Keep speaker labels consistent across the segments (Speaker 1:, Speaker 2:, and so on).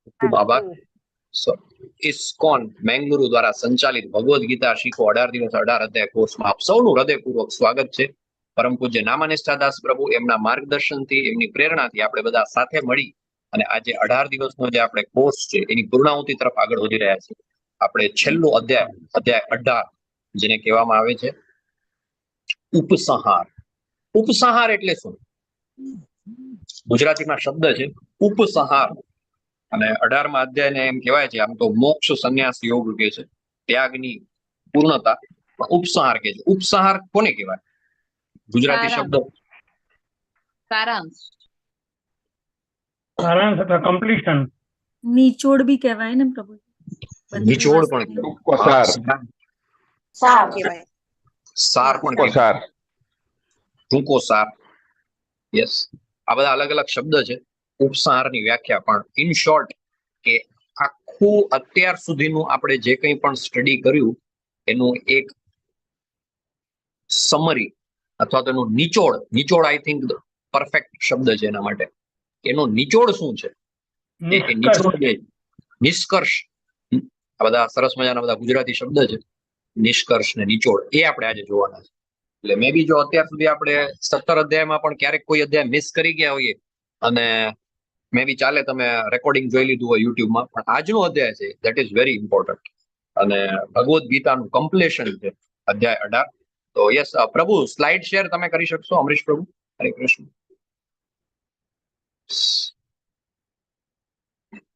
Speaker 1: ખૂબ આભાર. ઇસ્કોન મેંગલુરુ દ્વારા સંચાલિત ભગવદ્ ગીતા શીખો 18 દિવસ 18 અધ્યાય કોર્સમાં આપ સૌનું હૃદયપૂર્વક સ્વાગત છે. પરમ પૂજ્ય નામાનિષ્ઠાદાસ પ્રભુ એમના માર્ગદર્શનથી, એમની પ્રેરણાથી આપણે બધા સાથે મળી અને આજે 18 દિવસનો જે આપણે કોર્સ છે એની પૂર્ણાહુતિ તરફ આગળ વધી રહ્યા છીએ. આપણે છેલ્લો અધ્યાય 18 જેને કહેવામાં આવે છે ઉપસંહાર. ઉપસંહાર એટલે શું? ગુજરાતીમાં શબ્દ છે ઉપસંહાર. અને 18મા અધ્યાયને એમ કહેવાય છે, આમ તો મોક્ષ સંન્યાસ યોગ કે છે, ત્યાગની પૂર્ણતા. ઉપસંહાર કે છે. ઉપસંહાર કોને કહેવાય? ગુજરાતી શબ્દ
Speaker 2: સારાંશ
Speaker 3: અથવા કમ્પ્લીશન.
Speaker 4: નિચોડ બી કહેવાય ને પ્રભુ.
Speaker 1: નિચોડ પણ
Speaker 2: સાર કહેવાય.
Speaker 1: સાર પણ કહેવાય. ટૂંકો સાર. યસ, આ બધા અલગ અલગ શબ્દ છે. ઉપસંહારની વ્યાખ્યા પણ ઇન શોર્ટ કે આખું અત્યાર સુધીનું આપણે જે કંઈ પણ સ્ટડી કર્યું એનું એક સમરી અથવા તો એનું નિચોડ આઈ થિંક પરફેક્ટ શબ્દ છે એના માટે. એનો નિચોડ શું છે? નિષ્કર્ષ. આ બધા સરસ મજાના બધા ગુજરાતી શબ્દ છે, નિષ્કર્ષ ને નિચોડ. એ આપણે આજે જોવાના છે. એટલે મે બી જો અત્યાર સુધી આપણે 17 અધ્યાયમાં પણ ક્યારેક કોઈ અધ્યાય મિસ કરી ગયા હોઈએ અને મે બી ચાલે, તમે રેકોર્ડિંગ જોઈ લીધું હોય યુટ્યુબમાં, પણ આજનો અધ્યાય છે ધેટ ઇઝ વેરી ઇમ્પોર્ટન્ટ. અને ભગવદ્ ગીતાનું કમ્પ્લીશન છે અધ્યાય 18. તો યસ પ્રભુ, સ્લાઇડ શેર તમે કરી શકશો? અમરીશ પ્રભુ, હરે કૃષ્ણ.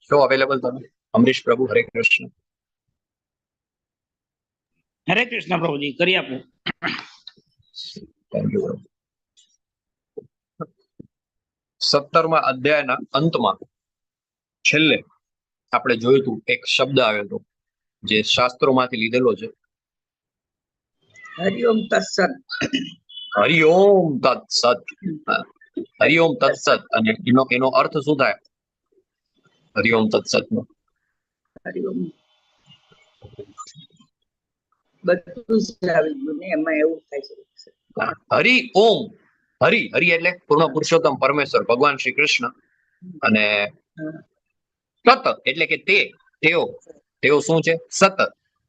Speaker 1: શો અવેલેબલ તમે? અમરીશ પ્રભુ, હરે કૃષ્ણ.
Speaker 3: હરે કૃષ્ણ પ્રભુજી, કરી આપો.
Speaker 1: Thank you. 17મા અધ્યાયના અંતમાં છેલ્લે આપણે જોયું હતું એક શબ્દ આવ્યો હતો જે શાસ્ત્રોમાંથી લીધેલો છે,
Speaker 2: હરિઓમ તત્સત.
Speaker 1: હરિઓમ તત્સત. હરિઓમ તત્સત. અને એનો અર્થ શું થાય હરિઓમ તત્સત નો?
Speaker 2: હરિઓમ બધું જ આવી ગયું ને, એમાં એવું થાય છે.
Speaker 1: હરિ ઓમ. હરિ એટલે પૂર્ણ પુરુષોત્તમ પરમેશ્વર ભગવાન શ્રી કૃષ્ણ. અને સત એટલે કે તેઓ શું છે? સત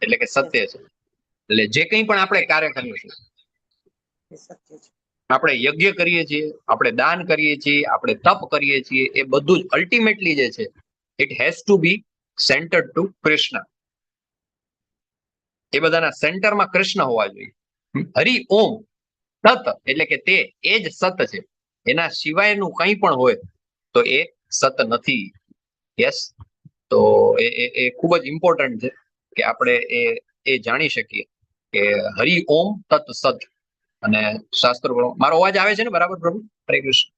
Speaker 1: એટલે કે સત્ય છે. એટલે જે કંઈ પણ આપણે કાર્ય કરીએ છીએ, આપણે યજ્ઞ કરીએ છીએ, આપણે દાન કરીએ છીએ, આપણે તપ કરીએ છીએ, એ બધું જ અલ્ટિમેટલી જે છે it has to be centred to Krishna. એ બધાના સેન્ટરમાં કૃષ્ણ હોવા જોઈએ. હરિ ઓમ સત એટલે કે તે એ જ સત છે. એના સિવાયનું કંઈ પણ હોય તો એ સત નથી. યસ, તો એ ખૂબ જ ઇમ્પોર્ટન્ટ છે કે આપણે એ જાણી શકીએ કે હરિ ઓમ તત સત. અને શાસ્ત્રો, મારો અવાજ આવે છે ને બરાબર પ્રભુ? હરે કૃષ્ણ.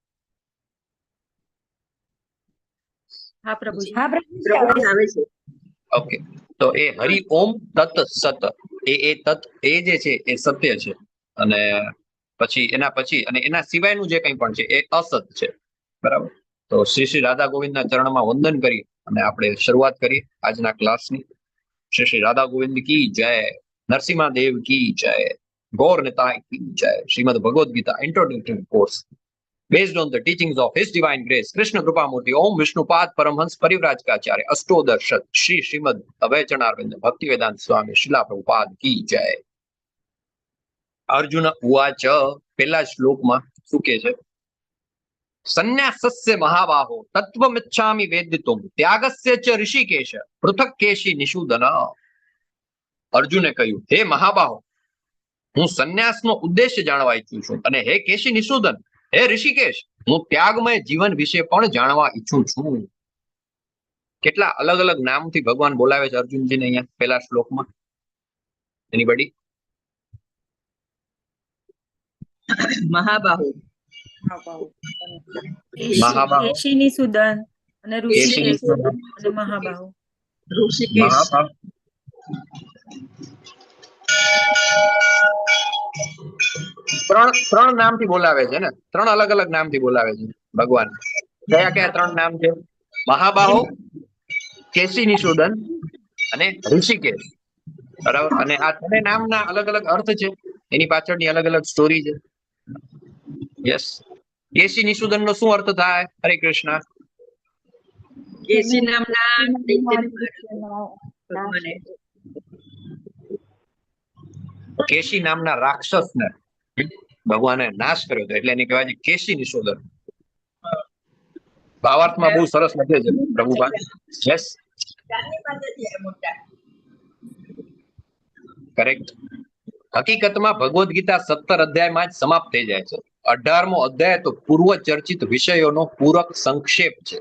Speaker 4: હા પ્રભુજી.
Speaker 2: આવે છે.
Speaker 1: ઓકે, તો એ હરિ ઓમ તત સત, એ તત એ જે છે એ સત્ય છે. અને પછી અને એના સિવાયનું જે કંઈ પણ છે એ અસત છે. બરાબર. તો શ્રી રાધા ગોવિંદના ચરણમાં વંદન કરી અને આપણે શરૂઆત કરીએ આજના ક્લાસની. શ્રી રાધા ગોવિંદ કી જય, નરસિંહ દેવ કી જય, ગૌર નિતાય કી જય. Shrimad Bhagavad Gita introductory course based on the teachings of His Divine Grace, Krishna Kripamurti, Om Vishnupad Paramhans Parivrajkacharya, Ashtodarshad, Shri Srimad Abhayachanarvind Bhaktivedanta Swami Srila Prabhupada ki jai. Arjuna ઉવાચ. પહેલા શ્લોકમાં શું કહે છે? સંન્યાસસ્ય મહાબાહો તત્વમિચ્છામિ વેદિતુમ ત્યાગસ્ય ચ ઋષિકેશ પૃથક કેશી નિષૂદન. અર્જુને કહ્યું, હે મહાબાહો, હું સંન્યાસનો ઉદ્દેશ્ય જાણવા ઈચ્છું છું, અને હે કેશી નિષૂદન, હે ઋષિકેશ, હું ત્યાગમય જીવન વિશે પણ જાણવા ઈચ્છું છું. કેટલા અલગ અલગ નામથી ભગવાન બોલાવે છે અર્જુનજીને અહીંયા પહેલા શ્લોકમાં? એનીબડી?
Speaker 2: મહાબાહુ,
Speaker 4: કેશીની સુદન અને ઋષિકેશ અને મહાબાહુ.
Speaker 2: ઋષિકેશ.
Speaker 1: ત્રણ નામથી બોલાવે છે ને? ત્રણ અલગ અલગ નામથી બોલાવે છે ભગવાન. કયા કયા ત્રણ નામ છે? મહાબાહો, કેશી નિષૂદન અને ઋષિકેશ. બરાબર. અને આ ત્રણેય નામના અલગ અલગ અર્થ છે, એની પાછળની અલગ અલગ સ્ટોરી છે. યસ, કેશી નિષૂદન નો શું અર્થ થાય? હરે કૃષ્ણ.
Speaker 2: કેસી નામના દૈત્યને ભગવાને
Speaker 1: કેશી નામના રાક્ષસને ભગવાને નાશ કર્યો હતો, એટલે એને કહેવાય છે કેશી નિશોધન. ભાવાર્થમાં બહુ સરસ લખે છે પ્રભુપાદ. Yes, correct. હકીકતમાં ભગવદ્ ગીતા 17 અધ્યાયમાં જ સમાપ્ત થઈ જાય છે. 18મો અધ્યાય તો પૂર્વ ચર્ચિત વિષયોનો પૂરક સંક્ષેપ છે.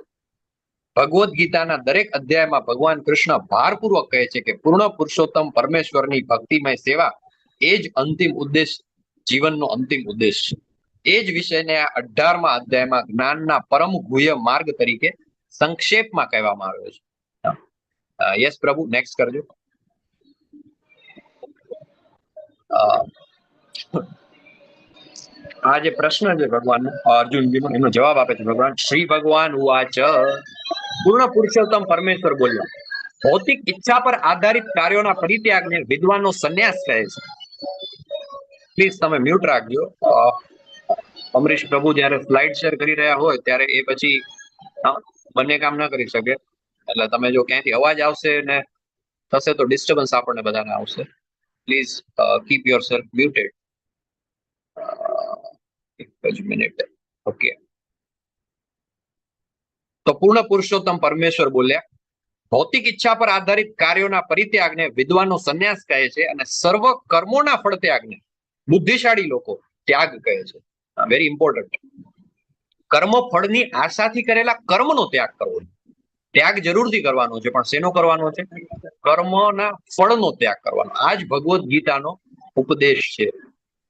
Speaker 1: ભગવદ્ ગીતાના દરેક અધ્યાયમાં ભગવાન કૃષ્ણ ભારપૂર્વક કહે છે કે પૂર્ણ પુરુષોત્તમ પરમેશ્વરની ભક્તિમય સેવા એ જ અંતિમ ઉદ્દેશ, જીવનનો અંતિમ ઉદ્દેશ છે. એ જ વિષયને આ 18મા અધ્યાયમાં જ્ઞાનના પરમ ગુહ્ય માર્ગ તરીકે સંક્ષેપમાં કહેવામાં આવ્યો છે. યસ પ્રભુ, નેક્સ્ટ કરજો. આ જે પ્રશ્ન છે ભગવાનનો, અર્જુનજીનો, એનો જવાબ આપે છે ભગવાન. શ્રી ભગવાન ઉવાચ, પૂર્ણ પુરુષોત્તમ પરમેશ્વર બોલ્યા, ભૌતિક ઈચ્છા પર આધારિત કાર્યોના પરિત્યાગને વિદ્વાનનો સંન્યાસ કહે છે. પ્લીઝ તમે મ્યુટ રાખજો. અમરીશ પ્રભુ જયારે સ્લાઇડ શેર કરી રહ્યા હોય ત્યારે એ પછી બંને કામ ન કરી શકે. એટલે તમે જો ક્યાંથી અવાજ આવશે ને થશે તો ડિસ્ટર્બન્સ આપણને બધાને આવશે. Please keep your self muted. એક જ મિનિટ. ઓકે. તો પૂર્ણ પુરુષોત્તમ પરમેશ્વર બોલ્યા, ભૌતિક ઈચ્છા પર આધારિત કાર્યોના પરિત્યાગને વિદ્વાનનો સંન્યાસ કહે છે અને સર્વ કર્મોના ફળ ત્યાગને બુદ્ધિશાળી લોકો ત્યાગ કહે છે. Very important. કર્મ ફળની આશાથી કરેલા કર્મનો ત્યાગ કરવો. ત્યાગ જરૂરથી કરવાનો છે, પણ શેનો કરવાનો છે? કર્મના ફળનો ત્યાગ કરવાનો. આ જ ભગવદ્ ગીતાનો ઉપદેશ છે.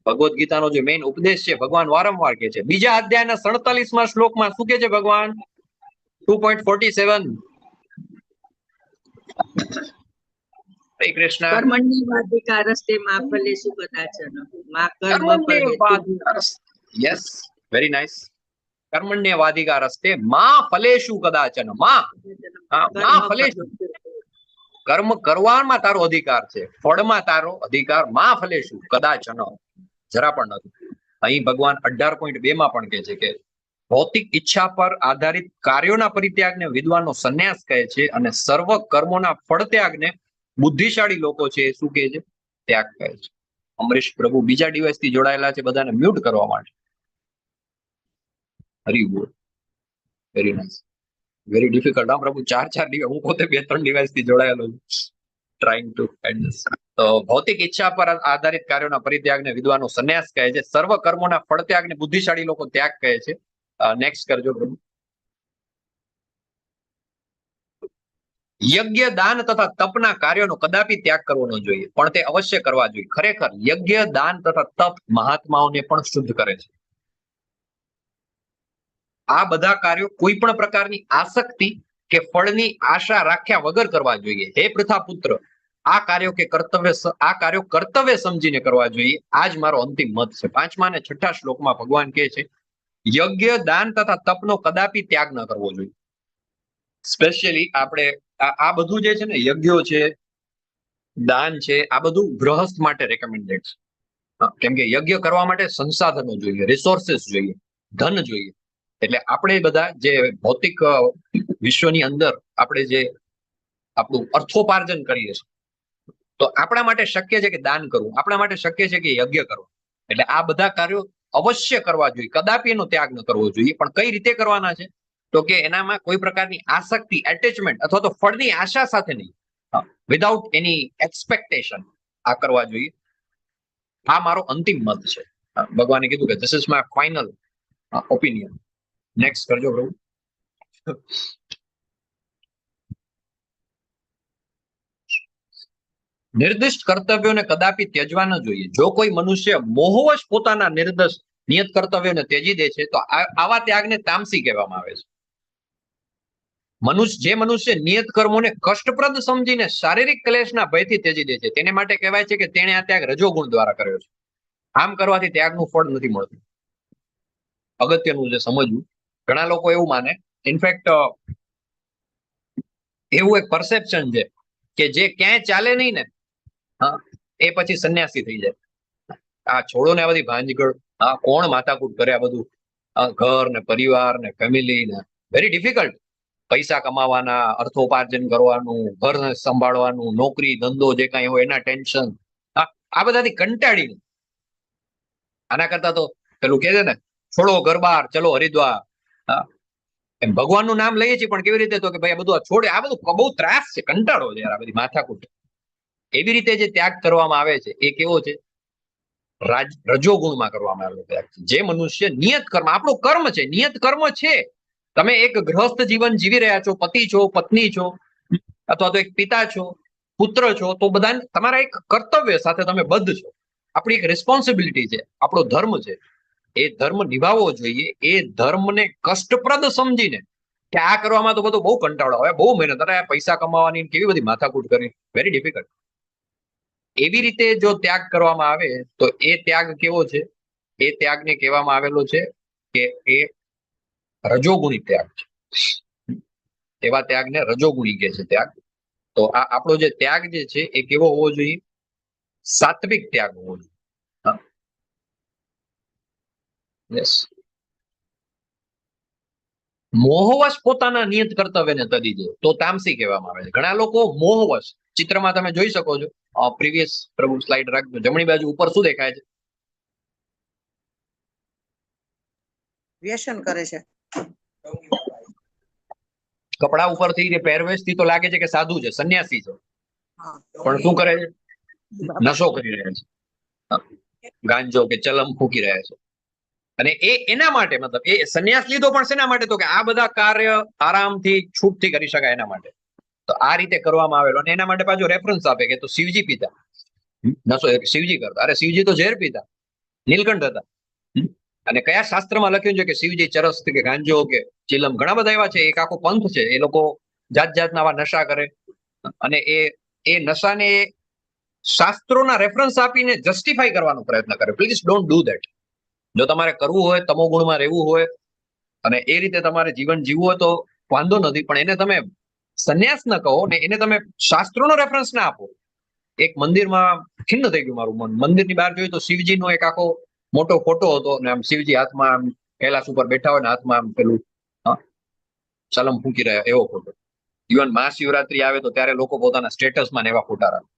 Speaker 1: ભગવદ્ ગીતાનો જે મેઇન ઉપદેશ છે, ભગવાન વારંવાર કહે છે. બીજા અધ્યાયના 47મા શ્લોકમાં શું કહે છે ભગવાન? 2.47. હરે કૃષ્ણ.
Speaker 2: કર્મણ્યેવાધિકારસ્તે મા ફલેષુ કદાચન. મા કર્મ
Speaker 1: યસ, વેરી નાઇસ. કર્મણ્યેવાધિકારસ્તે મા ફલેષુ કદાચન. મા ફલેષુ. કર્મ કરવામાં તારો અધિકાર છે, ફળમાં તારો અધિકાર મા ફલેષુ કદાચન, જરા પણ નથી. અહીં ભગવાન 18.2 માં પણ કહે છે કે ભૌતિક ઈચ્છા પર આધારિત કાર્યોના પરિત્યાગને વિદ્વાનનો સંન્યાસ કહે છે અને સર્વ કર્મોના ફળ ત્યાગને બુદ્ધિશાળી લોકો છે શું કહે છે? ત્યાગ કહે છે. અમરીશ પ્રભુ બીજા ડિવાઇસ થી જોડાયેલા છે, બધાને મ્યુટ કરવા માટે. હરી બોલ. Very nice. Very difficult. હા પ્રભુ, 4 ડિવાઇસ. હું પોતે 2-3 ડિવાઇસ થી જોડાયેલો છું. Trying to adjust. તો ભૌતિક ઈચ્છા પર આધારિત કાર્યોના પરિત્યાગને વિદ્વાનનો સંન્યાસ કહે છે. સર્વ કર્મોના ફળ ત્યાગને બુદ્ધિશાળી લોકો ત્યાગ કહે છે. નેક્સ્ટ કરજો પ્રભુ. યજ્ઞ, દાન તથા તપના કાર્યોનો કદાપી ત્યાગ કરવો ન જોઈએ, પણ તે અવશ્ય કરવા જોઈએ. ખરેખર યજ્ઞ, દાન તથા તપ મહાત્માઓને પણ શુદ્ધ કરે છે. આ બધા કાર્યો કોઈ પણ પ્રકારની આસક્તિ કે ફળની આશા રાખ્યા વગર કરવા જોઈએ. હે પ્રથાપુત્ર, આ કાર્યો કર્તવ્ય સમજીને કરવા જોઈએ. આ જ મારો અંતિમ મત છે. 5મા અને 6ઠા શ્લોકમાં ભગવાન કહે છે યજ્ઞ, દાન તથા તપનો કદાપી ત્યાગ ન કરવો જોઈએ. સ્પેશિયલી આપણે આ બધું જે છે ને, યજ્ઞો છે, દાન છે, આ બધું ગૃહસ્થ માટે રેકમેન્ડેડ છે. કેમ કે યજ્ઞ કરવા માટે સંસાધનો જોઈએ, રિસોર્સિસ જોઈએ, ધન જોઈએ. એટલે આપણે બધા જે ભૌતિક વિશ્વની અંદર આપણે જે આપણું અર્થોપાર્જન કરીએ છીએ, તો આપણા માટે શક્ય છે કે દાન કરવું, આપણા માટે શક્ય છે કે યજ્ઞ કરવું. એટલે આ બધા કાર્યો અવશ્ય કરવા જોઈએ, કદાપી એનો ત્યાગ ન કરવો જોઈએ. પણ કઈ રીતે કરવાના છે? તો કે એનામાં કોઈ પ્રકારની આસક્તિ, એટેચમેન્ટ અથવા તો ફળની આશા સાથે નહીં, વિધાઉટ એની એક્સપેક્ટેશન આ કરવા જોઈએ. આ મારો અંતિમ મત છે. ભગવાને કીધું કે this is my final opinion. Next કરજો પ્રભુ. નિર્દિષ્ટ કર્તવ્યોને કદાપી ત્યજવા ન જોઈએ. જો કોઈ મનુષ્ય મોહવશ પોતાના નિયત કર્તવ્યોને ત્યજી દે છે તો આવા ત્યાગને તામસી કહેવામાં આવે છે. જે મનુષ્ય નિયત કર્મોને કષ્ટપ્રદ સમજીને શારીરિક ક્લેશના ભયથી ત્યજી દે છે તેને માટે કહેવાય છે કે તેણે આ ત્યાગ રજોગુણ દ્વારા કર્યો છે. આમ કરવાથી ત્યાગનું ફળ નથી મળતું. અગત્યનું છે સમજવું. ઘણા લોકો એવું માને, ઇનફેક્ટ એવું એક પરસેપ્શન છે કે જે ક્યાંય ચાલે નહીં ને એ પછી સંન્યાસી થઈ જાય. આ છોડો ને આ બધી ભાંજગળ, કોણ માથાકૂટ કરે આ બધું, ઘર ને પરિવાર ને ફેમિલી ને, વેરી ડિફિકલ્ટ. પૈસા કમાવાના, અર્થોપાર્જન કરવાનું, ઘર સંભાળવાનું, નોકરી ધંધો જે કાંઈ હોય એના ટેન્શન, આ બધાથી કંટાળીને આના કરતા તો પેલું કે છે ને, છોડો ઘર બાર ચલો હરિદ્વાર. એમ ભગવાનનું નામ લઈએ છીએ પણ કેવી રીતે, તો કે ભાઈ આ બધું છોડે, આ બધું બહુ ત્રાસ છે, કંટાળો છે યાર આ બધી માથાકૂટ. એવી રીતે જે ત્યાગ કરવામાં આવે છે એ કેવો છે? રજોગુણમાં કરવામાં આવેલો ત્યાગ છે. જે મનુષ્ય નિયત કર્મ, આપણું કર્મ છે, નિયત કર્મ છે. તમે એક ગૃહસ્થ જીવન જીવી રહ્યા છો, પતિ છો, પત્ની છો, અથવા તો એક પિતા છો, પુત્ર છો, તો બધા તમારા એક કર્તવ્ય સાથે તમે બદ્ધ છો. આપણી એક રિસ્પોન્સિબિલિટી છે, આપણો ધર્મ છે, એ ધર્મ નિભાવવો જોઈએ. એ ધર્મને કષ્ટપ્રદ સમજીને કે આ કરવામાં તો બધો બહુ કંટાળો, હવે બહુ મહેનત, અરે પૈસા કમાવાની કેવી બધી માથાકૂટ કરી, વેરી ડિફિકલ્ટ. એવી રીતે જો ત્યાગ કરવામાં આવે તો એ ત્યાગ કેવો છે? એ ત્યાગને કહેવામાં આવેલો છે કે એ રજોગુણી ત્યાગ છે. એવા ત્યાગને રજોગુણી કહે છે ત્યાગ. તો આ આપણો જે ત્યાગ જે છે એ કેવો હોવો જોઈએ? સાત્વિક ત્યાગ હોવો જોઈએ. યસ. મોહવશ પોતાના નિયત કર્તવ્યને તદી દે તો તામસી કહેવામાં આવે છે. ઘણા લોકો મોહવશ, ચિત્રમાં તમે જોઈ શકો છો, પ્રીવિયસ પ્રભુ સ્લાઇડ રાખજો, જમણી બાજુ ઉપર શું દેખાય છે?
Speaker 5: વ્યસન કરે છે.
Speaker 1: કપડા ઉપરથી કે પહેરવેશથી તો લાગે છે કે સાધુ છે, સંન્યાસી છે, પણ શું કરે છે? નશો કરી રહ્યા છે, ગાંજો કે ચલમ ફૂકી રહ્યા છે. અને એ એના માટે, મતલબ એ સંન્યાસ લીધો પણ શેના માટે? તો કે આ બધા કાર્ય આરામથી છૂટથી કરી શકાય એના માટે. તો આ રીતે કરવામાં આવેલો. અને એના માટે પાછું રેફરન્સ આપે કે તો શિવજી પીતા, નશો શિવજી કરતા. અરે શિવજી તો ઝેર પીતા, નીલકંઠ હતા. અને કયા શાસ્ત્રમાં લખ્યું છે કે શિવજી ચરસ કે ગાંજો કે ચિલમ, ઘણા બધા એવા છે, એક આખો પંથ છે, એ લોકો જાત જાતના આવા નશા કરે. અને એ નશાને શાસ્ત્રોના રેફરન્સ આપીને જસ્ટિફાઈ કરવાનો પ્રયત્ન કરે. Please don't do that. જો તમારે કરવું હોય, તમો ગુણમાં રહેવું હોય અને એ રીતે તમારે જીવન જીવવું હોય તો વાંધો નથી, પણ એને તમે સંન્યાસ ન કહો ને એને તમે શાસ્ત્રોનો રેફરન્સ ના આપો. એક મંદિરમાં ખિન્ન થઈ ગયું મારું મન. મંદિરની બહાર જોયું તો શિવજીનો એક આખો મોટો ફોટો હતો, ને આમ શિવજી હાથમાં આમ કૈલાસ ઉપર બેઠા હોય ને હાથમાં આમ પેલું ચલમ ફૂંકી રહ્યા, એવો ફોટો. ઇવન મહાશિવરાત્રી આવે તો ત્યારે લોકો પોતાના સ્ટેટસમાં એવા ફોટા રાખે.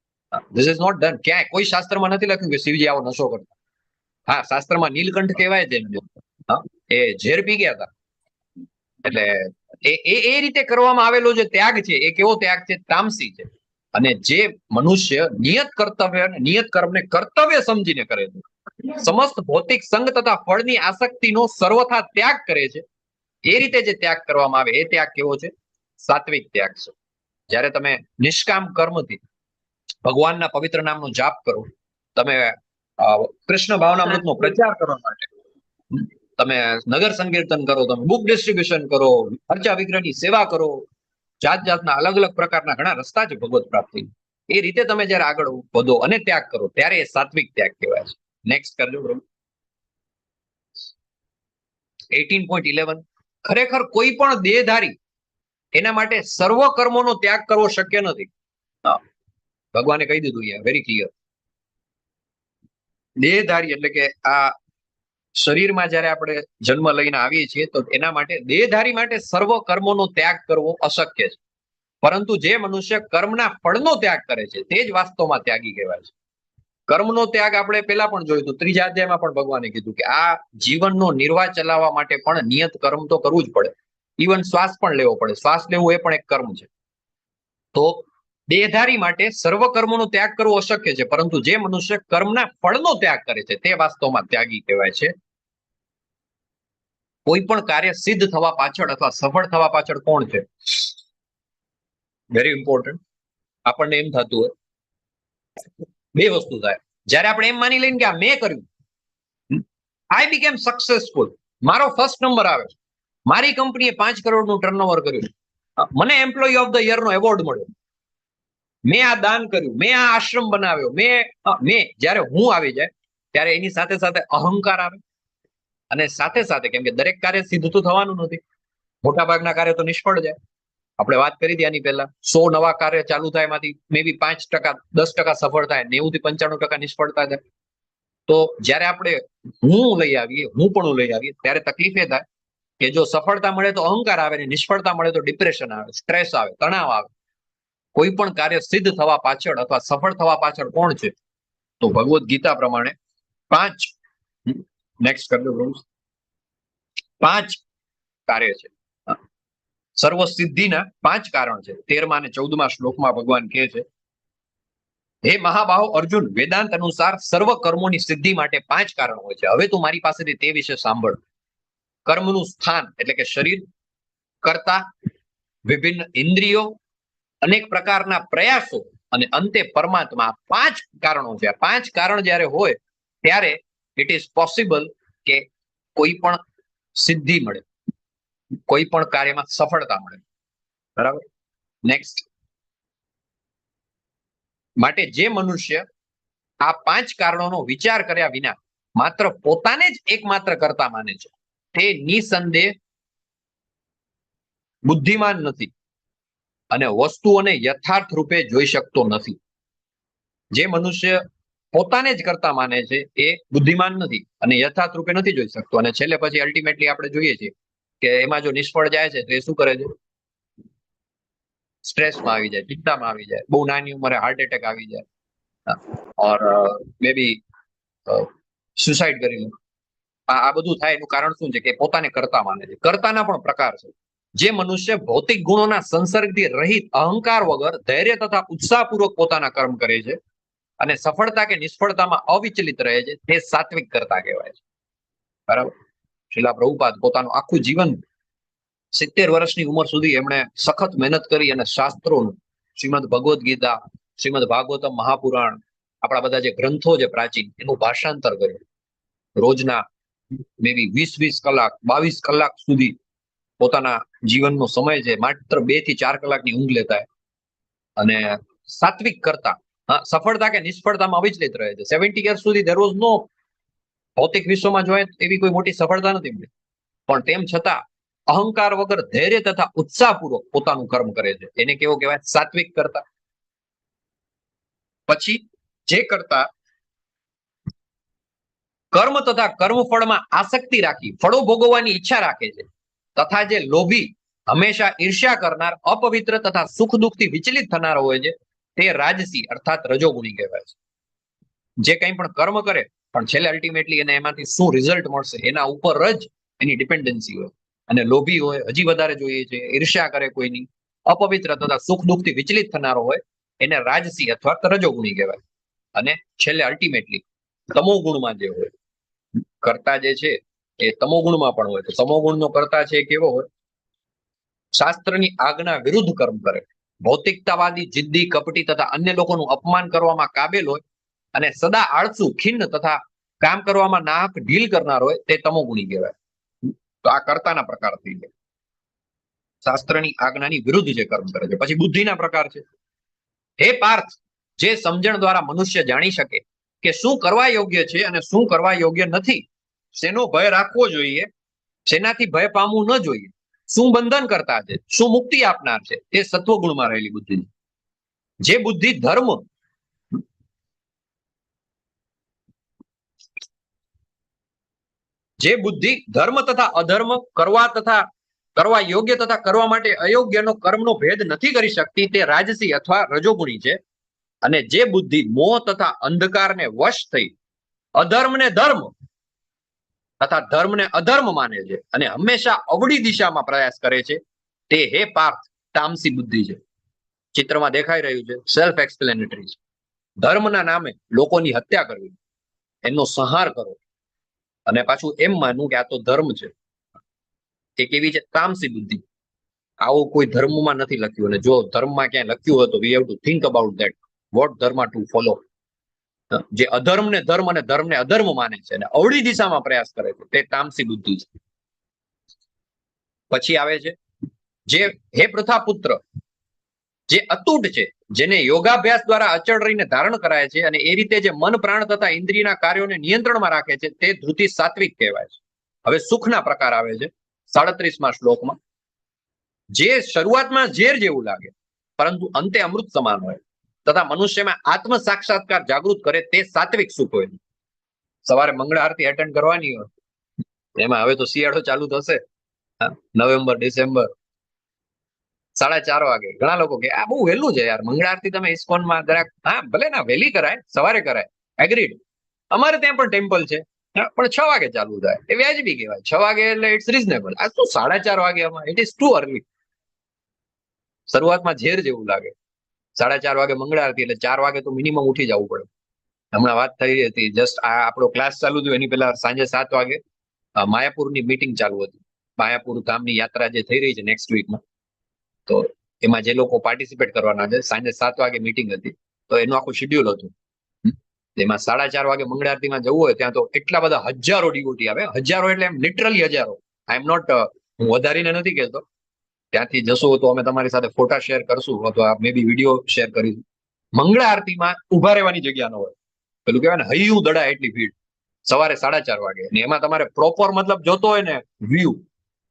Speaker 1: This is not done. ક્યાંય કોઈ શાસ્ત્રમાં નથી લખ્યું કે શિવજી આવો નશો કરતા. હા, શાસ્ત્રમાં નીલકંઠ કહેવાય છે, એ ઝેર પી ગયા હતા. એટલે એ રીતે કરવામાં આવેલો જે ત્યાગ છે એ કેવો ત્યાગ છે? તામસી છે. અને જે મનુષ્ય નિયત કર્તવ્ય, નિયત કર્મને કર્તવ્ય સમજીને કરે છે, સમસ્ત ભૌતિક સંગ તથા ફળની આસક્તિનો સર્વથા ત્યાગ કરે છે, એ રીતે જે ત્યાગ કરવામાં આવે એ ત્યાગ કેવો છે? સાત્વિક ત્યાગ છે. જ્યારે તમે નિષ્કામ કર્મથી ભગવાનના પવિત્ર નામનો જાપ કરો, તમે કૃષ્ણ ભાવનામૃતનો પ્રચાર કરવા માટે તમે નગર સંકીર્તન કરો, તમે બુક ડિસ્ટ્રીબ્યુશન કરો, અર્ચા વિગ્રહની સેવા કરો, જાત જાતના અલગ અલગ પ્રકારના ઘણા રસ્તા છે ભગવત પ્રાપ્તિ. એ રીતે તમે જયારે આગળ વધો અને ત્યાગ કરો ત્યારે એ સાત્વિક ત્યાગ કહેવાય છે. નેક્સ્ટ કરજો પ્રભુ. 18.11. ખરેખર કોઈ પણ દેહધારી એના માટે સર્વ કર્મોનો ત્યાગ કરવો શક્ય નથી. ભગવાને કહી દીધું અહીંયા વેરી ક્લિયર. દેહધારી એટલે કે આ શરીરમાં જયારે આપણે જન્મ લઈને આવીએ છીએ તો એના માટે દેહધારી માટે સર્વ કર્મોનો ત્યાગ કરવો અશક્ય છે. પરંતુ જે મનુષ્ય કર્મના ફળનો ત્યાગ કરે છે તે જ વાસ્તવમાં ત્યાગી કહેવાય છે. કર્મનો ત્યાગ આપણે પેલા પણ જોયું હતું, 3જા અધ્યાયમાં પણ ભગવાને કીધું કે આ જીવનનો નિર્વાહ ચલાવવા માટે પણ નિયત કર્મ તો કરવું જ પડે. ઇવન શ્વાસ પણ લેવો પડે, શ્વાસ લેવું એ પણ એક કર્મ છે. તો દેહધારી માટે સર્વ કર્મોનો ત્યાગ કરવો અશક્ય છે, પરંતુ જે મનુષ્ય કર્મના ફળનો ત્યાગ કરે છે તે વાસ્તવમાં ત્યાગી કહેવાય છે. કોઈ પણ કાર્ય સિદ્ધ થવા પાછળ અથવા સફળ થવા પાછળ કોણ છે? Very important. આપણને એમ થતું હોય બે વસ્તુ થાય. જ્યારે આપણે એમ માની લઈને કે આ મેં કર્યું, આઈ બીકેમ સક્સેસફુલ, મારો ફર્સ્ટ નંબર આવે, મારી કંપનીએ 5 કરોડનું ટર્નઓવર કર્યું, મને એમ્પ્લોય ઓફ ધ યર નો એવોર્ડ મળ્યો, મેં આ દાન કર્યું, મેં આ આશ્રમ બનાવ્યો, મેં જ્યારે હું આવી જાય ત્યારે એની સાથે સાથે અહંકાર આવે. અને સાથે સાથે કેમ કે દરેક કાર્ય સિદ્ધ તો થવાનું નથી, મોટા ભાગના કાર્ય તો નિષ્ફળ જાય. આપણે વાત કરી હતી આની પહેલા, 100 નવા કાર્ય ચાલુ થાય એમાંથી મે બી 5%, 10% સફળ થાય, 90 થી 95% નિષ્ફળતા થાય. તો જ્યારે આપણે હું લઈ આવીએ, હું પણ લઈ આવીએ ત્યારે તકલીફ એ થાય કે જો સફળતા મળે તો અહંકાર આવે, ને નિષ્ફળતા મળે તો ડિપ્રેશન આવે, સ્ટ્રેસ આવે, તણાવ આવે. કોઈ પણ કાર્ય સિદ્ધ થવા પાછળ અથવા સફળ થવા પાછળ કોણ છે? તો ભગવદ્ ગીતા પ્રમાણે 5 નેક્સ્ટ કરી દો 5 કાર્ય છે. સર્વ સિદ્ધિના 5 કારણ છે. 13મા અને 14મા શ્લોકમાં ભગવાન કહે છે, હે મહાબાહો અર્જુન, વેદાંત અનુસાર સર્વ કર્મોની સિદ્ધિ માટે 5 કારણ હોય છે. હવે તું મારી પાસેથી તે વિશે સાંભળ. કર્મનું સ્થાન એટલે કે શરીર, કર્તા, વિભિન્ન ઇન્દ્રિયો, અનેક પ્રકારના પ્રયાસો અને અંતે પરમાત્મા. 5 કારણો છે. 5 કારણ જ્યારે હોય ત્યારે ઇટ ઇઝ પોસિબલ કે કોઈ પણ સિદ્ધિ મળે, કોઈ પણ કાર્યમાં સફળતા મળે. બરાબર. નેક્સ્ટ. માટે જે મનુષ્ય આ 5 કારણોનો વિચાર કર્યા વિના માત્ર પોતાને જ એકમાત્ર કર્તા માને છે, તે નિસંદેહ બુદ્ધિમાન નથી અને વસ્તુઓને યથાર્થ રૂપે જોઈ શકતો નથી. જે મનુષ્ય પોતાને જ કર્તા માને છે એ બુદ્ધિમાન નથી અને યથાર્થ રૂપે નથી જોઈ શકતો. અને છેલ્લે પછી અલ્ટિમેટલી આપણે જોઈએ છીએ કે એમાં જો નિષ્ફળ જાય છે તો એ શું કરે છે? સ્ટ્રેસમાં આવી જાય, ચિંતામાં આવી જાય, બહુ નાની ઉંમરે હાર્ટ એટેક આવી જાય, ઓર મે બી સુસાઇડ કરી લે. આ બધું થાય એનું કારણ શું છે? કે પોતાને કર્તા માને છે. કર્તાના પણ પ્રકાર છે. જે મનુષ્ય ભૌતિક ગુણોના સંસર્ગથી રહિત, અહંકાર વગર, ધૈર્ય તથા ઉત્સાહપૂર્વક પોતાના કર્મ કરે છે અને સફળતા કે નિષ્ફળતામાં અવિચલિત રહે છે, તે સાત્વિક કર્તા કહેવાય છે. બરાબર. શ્રીલા પ્રભુપાદ પોતાનું આખું જીવન 70 વર્ષની ઉંમર સુધી એમણે સખત મહેનત કરી અને શાસ્ત્રોનું, શ્રીમદ ભગવદ્ ગીતા, શ્રીમદ ભાગવતમ મહાપુરાણ, આપણા બધા જે ગ્રંથો છે પ્રાચીન, એનું ભાષાંતર કર્યું. રોજના મે બી 20 કલાક, 22 કલાક સુધી પોતાના જીવનનો સમય છે માત્ર 2 થી 4 કલાકની ઊંઘ લેતા. અને સાત્વિક કરતા, સફળતા કે નિષ્ફળતામાં અવિચલિત રહે છે. 70 યર્સ સુધી there was no, ભૌતિક વિશ્વમાં જોઈએ એવી કોઈ મોટી સફળતા નથી મળી, પણ તેમ છતાં અહંકાર વગર, ધૈર્ય તથા ઉત્સાહપૂર્વક પોતાનું કર્મ કરે છે. એને કેવો કહેવાય? સાત્વિક કરતા. પછી જે કરતા કર્મ તથા કર્મફળમાં આસક્તિ રાખી ફળો ભોગવવાની ઈચ્છા રાખે છે, તથા જે લોભી, હંમેશા ઈર્ષ્યા કરનાર, અપવિત્ર તથા સુખ દુઃખથી વિચલિત થનાર હોય છે, તે રાજસી અર્થાત રજોગુણી કહેવાય છે. જે કંઈ પણ કર્મ કરે પણ છેલ્લે અલ્ટિમેટલી એને એમાંથી શું રિઝલ્ટ મળશે એના ઉપર જ એની ડિપેન્ડન્સી હોય. અને લોભી હોય, હજી વધારે જોઈએ છે, ઈર્ષ્યા કરે કોઈની, અપવિત્ર તથા સુખ દુઃખથી વિચલિત થનારો હોય, એને રાજસી અથવા રજોગુણી કહેવાય. અને છેલ્લે અલ્ટિમેટલી તમો ગુણમાં જે હોય, કર્તા જે છે એ તમો ગુણમાં પણ હોય. તો તમો ગુણનો કર્તા છે કેવો હોય? શાસ્ત્રની આજ્ઞા વિરુદ્ધ કર્મ કરે, ભૌતિકતાવાદી, જિદ્દી, કપટી તથા અન્ય લોકોનું અપમાન કરવામાં કાબેલ હોય અને સદા આળસુ, ખિન્ન તથા કામ કરવામાં નાહક ઢીલ કરનાર હોય, તે તમોગુણી કહેવાય. તો આ કર્તાના પ્રકાર થઈ ગયા. શાસ્ત્રની આજ્ઞાની વિરુદ્ધ જે કર્મ કરે છે. પછી બુદ્ધિના પ્રકાર છે. હે પાર્થ, જે સમજણ દ્વારા મનુષ્ય જાણી શકે કે શું કરવા યોગ્ય છે અને શું કરવા યોગ્ય નથી, શેનો ભય રાખવો જોઈએ, શેનાથી ભય પામવું ન જોઈએ, શું બંધન કરતા છે, શું મુક્તિ આપનાર છે, તે સત્વગુણમાં રહેલી બુદ્ધિ. જે બુદ્ધિ ધર્મ તથા અધર્મ, કરવા યોગ્ય તથા કરવા માટે અયોગ્યનો કર્મનો ભેદ નથી કરી શકતી, તે રાજસી અથવા રજોગુણી છે. અને જે બુદ્ધિ મોહ તથા અંધકારને વશ થઈ અધર્મને ધર્મ તથા ધર્મને અધર્મ માને છે અને હંમેશા અવળી દિશામાં પ્રયાસ કરે છે, તે હે પાર્થ તામસી બુદ્ધિ છે. ચિત્રમાં દેખાઈ રહ્યું છે, સેલ્ફ એક્સપ્લેનેટરી છે. ધર્મના નામે લોકોની હત્યા કરવી, એમનો સંહાર કરો અને પાછું એમ માનવું કે આ તો ધર્મ છે, એ કેવી છે? તામસી બુદ્ધિ. આવું કોઈ ધર્મમાં નથી લખ્યું. અને જો ધર્મમાં ક્યાંય લખ્યું હોય તો we have to think about that, what ધર્મ ટુ ફોલો. જે અધર્મને ધર્મ અને ધર્મને અધર્મ માને છે અને અવળી દિશામાં પ્રયાસ કરે છે, તે તામસી બુદ્ધિ છે. પછી આવે છે જે હે પૃથા પુત્ર, જે અતૂટ છે, જેને યોગાભ્યાસ દ્વારા અચળ રહીને ધારણ કરાય છે અને એ રીતે જે મન, પ્રાણ તથા ઇન્દ્રિયના કાર્યોને નિયંત્રણમાં રાખે છે, તે ધૃતિ સાત્વિક કહેવાય છે. હવે સુખના પ્રકાર આવે છે 37મા શ્લોકમાં. જે શરૂઆતમાં ઝેર જેવું લાગે પરંતુ અંતે અમૃત સમાન હોય તથા મનુષ્યમાં આત્મ સાક્ષાત્કાર જાગૃત કરે, તે સાત્વિક સુખ હોય. સવારે મંગળ આરતી એટેન્ડ કરવાની હોય, એમાં હવે તો શિયાળો ચાલુ થશે નવેમ્બર, ડિસેમ્બર 4:30 વાગે. ઘણા લોકો કે આ બહુ વહેલું છે યાર, મંગળા આરતી તમે ઇસ્કોનમાં જરાક, હા ભલે ના વહેલી કરાય, સવારે કરાય, એગ્રીડ. અમારે ત્યાં પણ ટેમ્પલ છે, પણ 6 વાગે ચાલુ થાય, એ વ્યાજબી કહેવાય. 6 વાગે એટલે ઇટ્સ રીઝનેબલ. આ શું 4:30 વાગે? It is too early. શરૂઆતમાં ઝેર જેવું લાગે. 4:30 વાગે મંગળા આરતી એટલે 4 વાગે તો મિનિમમ ઉઠી જવું પડે. હમણાં વાત થઈ હતી, જસ્ટ આ આપણો ક્લાસ ચાલુ થયો એની પહેલા સાંજે 7 વાગે માયાપુરની મીટિંગ ચાલુ હતી. માયાપુર ધામની યાત્રા જે થઈ રહી છે નેક્સ્ટ વીકમાં, તો એમાં જે લોકો પાર્ટિસિપેટ કરવાના છે, સાંજે 7 વાગે મીટિંગ હતી, તો એનું આખું શેડ્યુલ હતું. એમાં 4:30 વાગે મંગળા આરતીમાં જવું હોય ત્યાં તો એટલા બધા હજારો ડિવોટી આવે. હજારો એટલે એમ લિટરલી હજારો. આઈ એમ નોટ, હું વધારીને નથી કહેતો. ત્યાંથી જશો તો અમે તમારી સાથે ફોટા શેર કરશું, અથવા મે બી વિડીયો શેર કરીશું. મંગળા આરતીમાં ઉભા રહેવાની જગ્યા ન હોય. પેલું કહેવાય ને, હૈયું દડા એટલી ભીડ સવારે 4:30 વાગે. ને એમાં તમારે પ્રોપર મતલબ જોતો હોય ને વ્યૂ,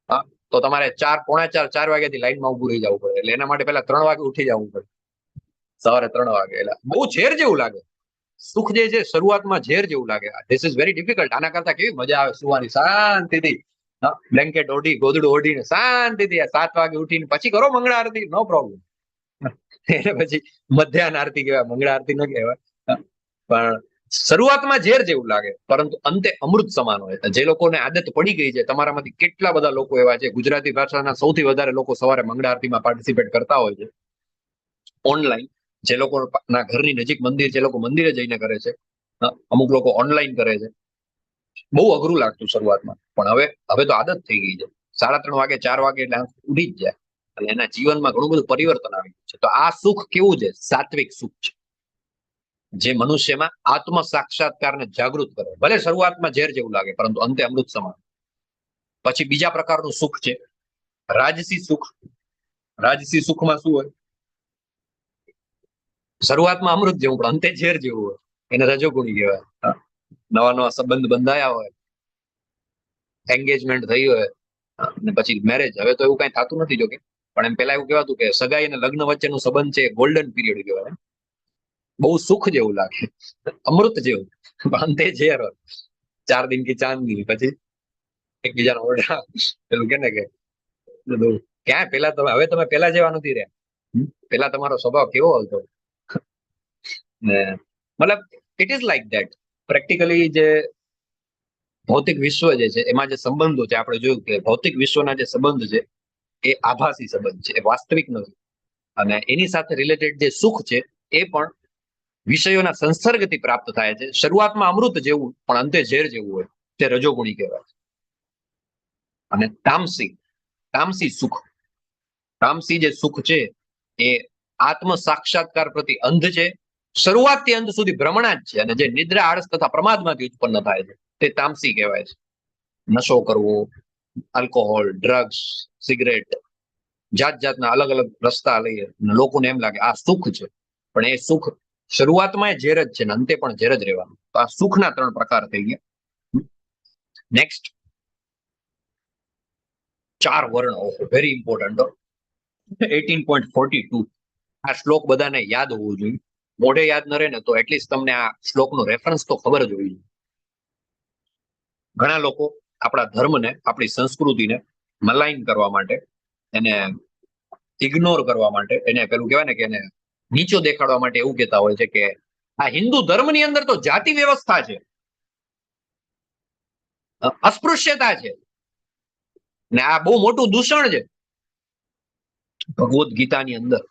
Speaker 1: હા, તો તમારે 4, પોણા 4, 4 વાગ્યાથી લાઈનમાં ઉભું રહી જવું પડે. એટલે એના માટે પહેલા 3 વાગે ઉઠી જવું પડે, સવારે 3 વાગે. એટલે બહુ ઝેર જેવું લાગે. સુખ જે છે શરૂઆતમાં ઝેર જેવું લાગે. This is very difficult. આના કરતા કેવી મજા આવે સુવાની શાંતિથી, બ્લેન્કેટ ઓઢી, ગોદડું ઓઢીને શાંતિથી 7 વાગે ઉઠીને પછી કરો મંગળા આરતી, નો પ્રોબ્લેમ. એને પછી મધ્યાહન આરતી કહેવાય, મંગળા આરતી ન કહેવાય. પણ શરૂઆતમાં ઝેર જેવું લાગે, પરંતુ અંતે અમૃત સમાન હોય. જે લોકોને આદત પડી ગઈ છે, તમારામાંથી કેટલા બધા લોકો એવા છે, ગુજરાતી ભાષાના સૌથી વધારે લોકો સવારે મંગળા આરતીમાં પાર્ટિસિપેટ કરતા હોય છે ઓનલાઈન. જે લોકોના ઘરની નજીક મંદિર છે, લોકો મંદિરે જઈને કરે છે. અમુક લોકો ઓનલાઈન કરે છે. બહુ અઘરું લાગતું શરૂઆતમાં, પણ હવે તો આદત થઈ ગઈ છે. 3:30 વાગે, 4 વાગે એટલે આંખ ઉડી જ જાય, અને એના જીવનમાં ઘણું બધું પરિવર્તન આવી ગયું છે. તો આ સુખ કેવું છે? સાત્વિક સુખ છે, જે મનુષ્યમાં આત્મ સાક્ષાત્કારને જાગૃત કરે. ભલે શરૂઆતમાં ઝેર જેવું લાગે, પરંતુ અંતે અમૃત સમાન. પછી બીજા પ્રકારનું સુખ છે રાજસી સુખ. રાજસી સુખમાં શું હોય? શરૂઆતમાં અમૃત જેવું, પણ અંતે ઝેર જેવું હોય. એને રજોગુણી કહેવાય. નવા નવા સંબંધ બંધાયા હોય, એન્ગેજમેન્ટ થઈ હોય, અને પછી મેરેજ. હવે તો એવું કઈ થતું નથી જોકે, પણ એમ પેલા એવું કહેવાતું કે સગાઈ અને લગ્ન વચ્ચેનો સંબંધ છે ગોલ્ડન પીરિયડ કહેવાય. બહુ સુખ જેવું લાગે, અમૃત જેવું, પણ અંતે ઝેર હોય. 4 દિન કી ચાંદની. પછી એકબીજાના ઓરડા, પેલું કે ને કે બધું ક્યાં પેલા તમે, હવે તમે પેલા જેવા નથી રહ્યા. પેલા તમારો સ્વભાવ કેવો હતો? ને મતલબ it is like that. Practically જે ભૌતિક વિશ્વ જે છે એમાં જે સંબંધો છે, આપણે જોયું કે ભૌતિક વિશ્વના જે સંબંધ છે એ આભાસી સંબંધ છે, એ વાસ્તવિક નથી. અને એની સાથે રિલેટેડ જે સુખ છે એ પણ વિષયોના સંસર્ગથી પ્રાપ્ત થાય છે. શરૂઆતમાં અમૃત જેવું, પણ અંતે ઝેર જેવું હોય. તે રજોગુણી કહેવાય. અને તામસી સુખ, તામસી જે સુખ છે એ આત્મ સાક્ષાત્કાર પ્રતિ અંધ છે. શરૂઆતથી અંત સુધી ભ્રમણા જ છે. અને જે નિદ્રા, આળસ તથા પ્રમાદમાંથી ઉત્પન્ન થાય છે તે તામસી કહેવાય છે. નશો કરવો, આલ્કોહોલ, ડ્રગ્સ, સિગરેટ, જાત જાતના અલગ અલગ રસ્તા લઈએ, લોકોને એમ લાગે આ સુખ છે, પણ એ સુખ શરૂઆતમાં એ ઝેર જ છે, ને અંતે પણ ઝેર જ રહેવાનું. તો આ સુખના 3 પ્રકાર થઈ ગયા. નેક્સ્ટ, 4 વર્ણ. Very important. 18.42. આ શ્લોક બધાને યાદ હોવું જોઈએ. મોઢે યાદ ન રહે ને તો એટલીસ્ટ તમને આ શ્લોકનો રેફરન્સ તો ખબર જ હોવી જોઈએ. ઘણા લોકો આપણા ધર્મને, આપણી સંસ્કૃતિને મલાઈન કરવા માટે, એને ઇગ્નોર કરવા માટે, એને પેલું કહેવાય ને કે એને નીચો દેખાડવા માટે એવું કહેતા હોય છે કે આ હિન્દુ ધર્મની અંદર તો જાતિ વ્યવસ્થા છે, અસ્પૃશ્યતા છે, ને આ બહુ મોટું દૂષણ છે. ભગવદ્ ગીતાની અંદર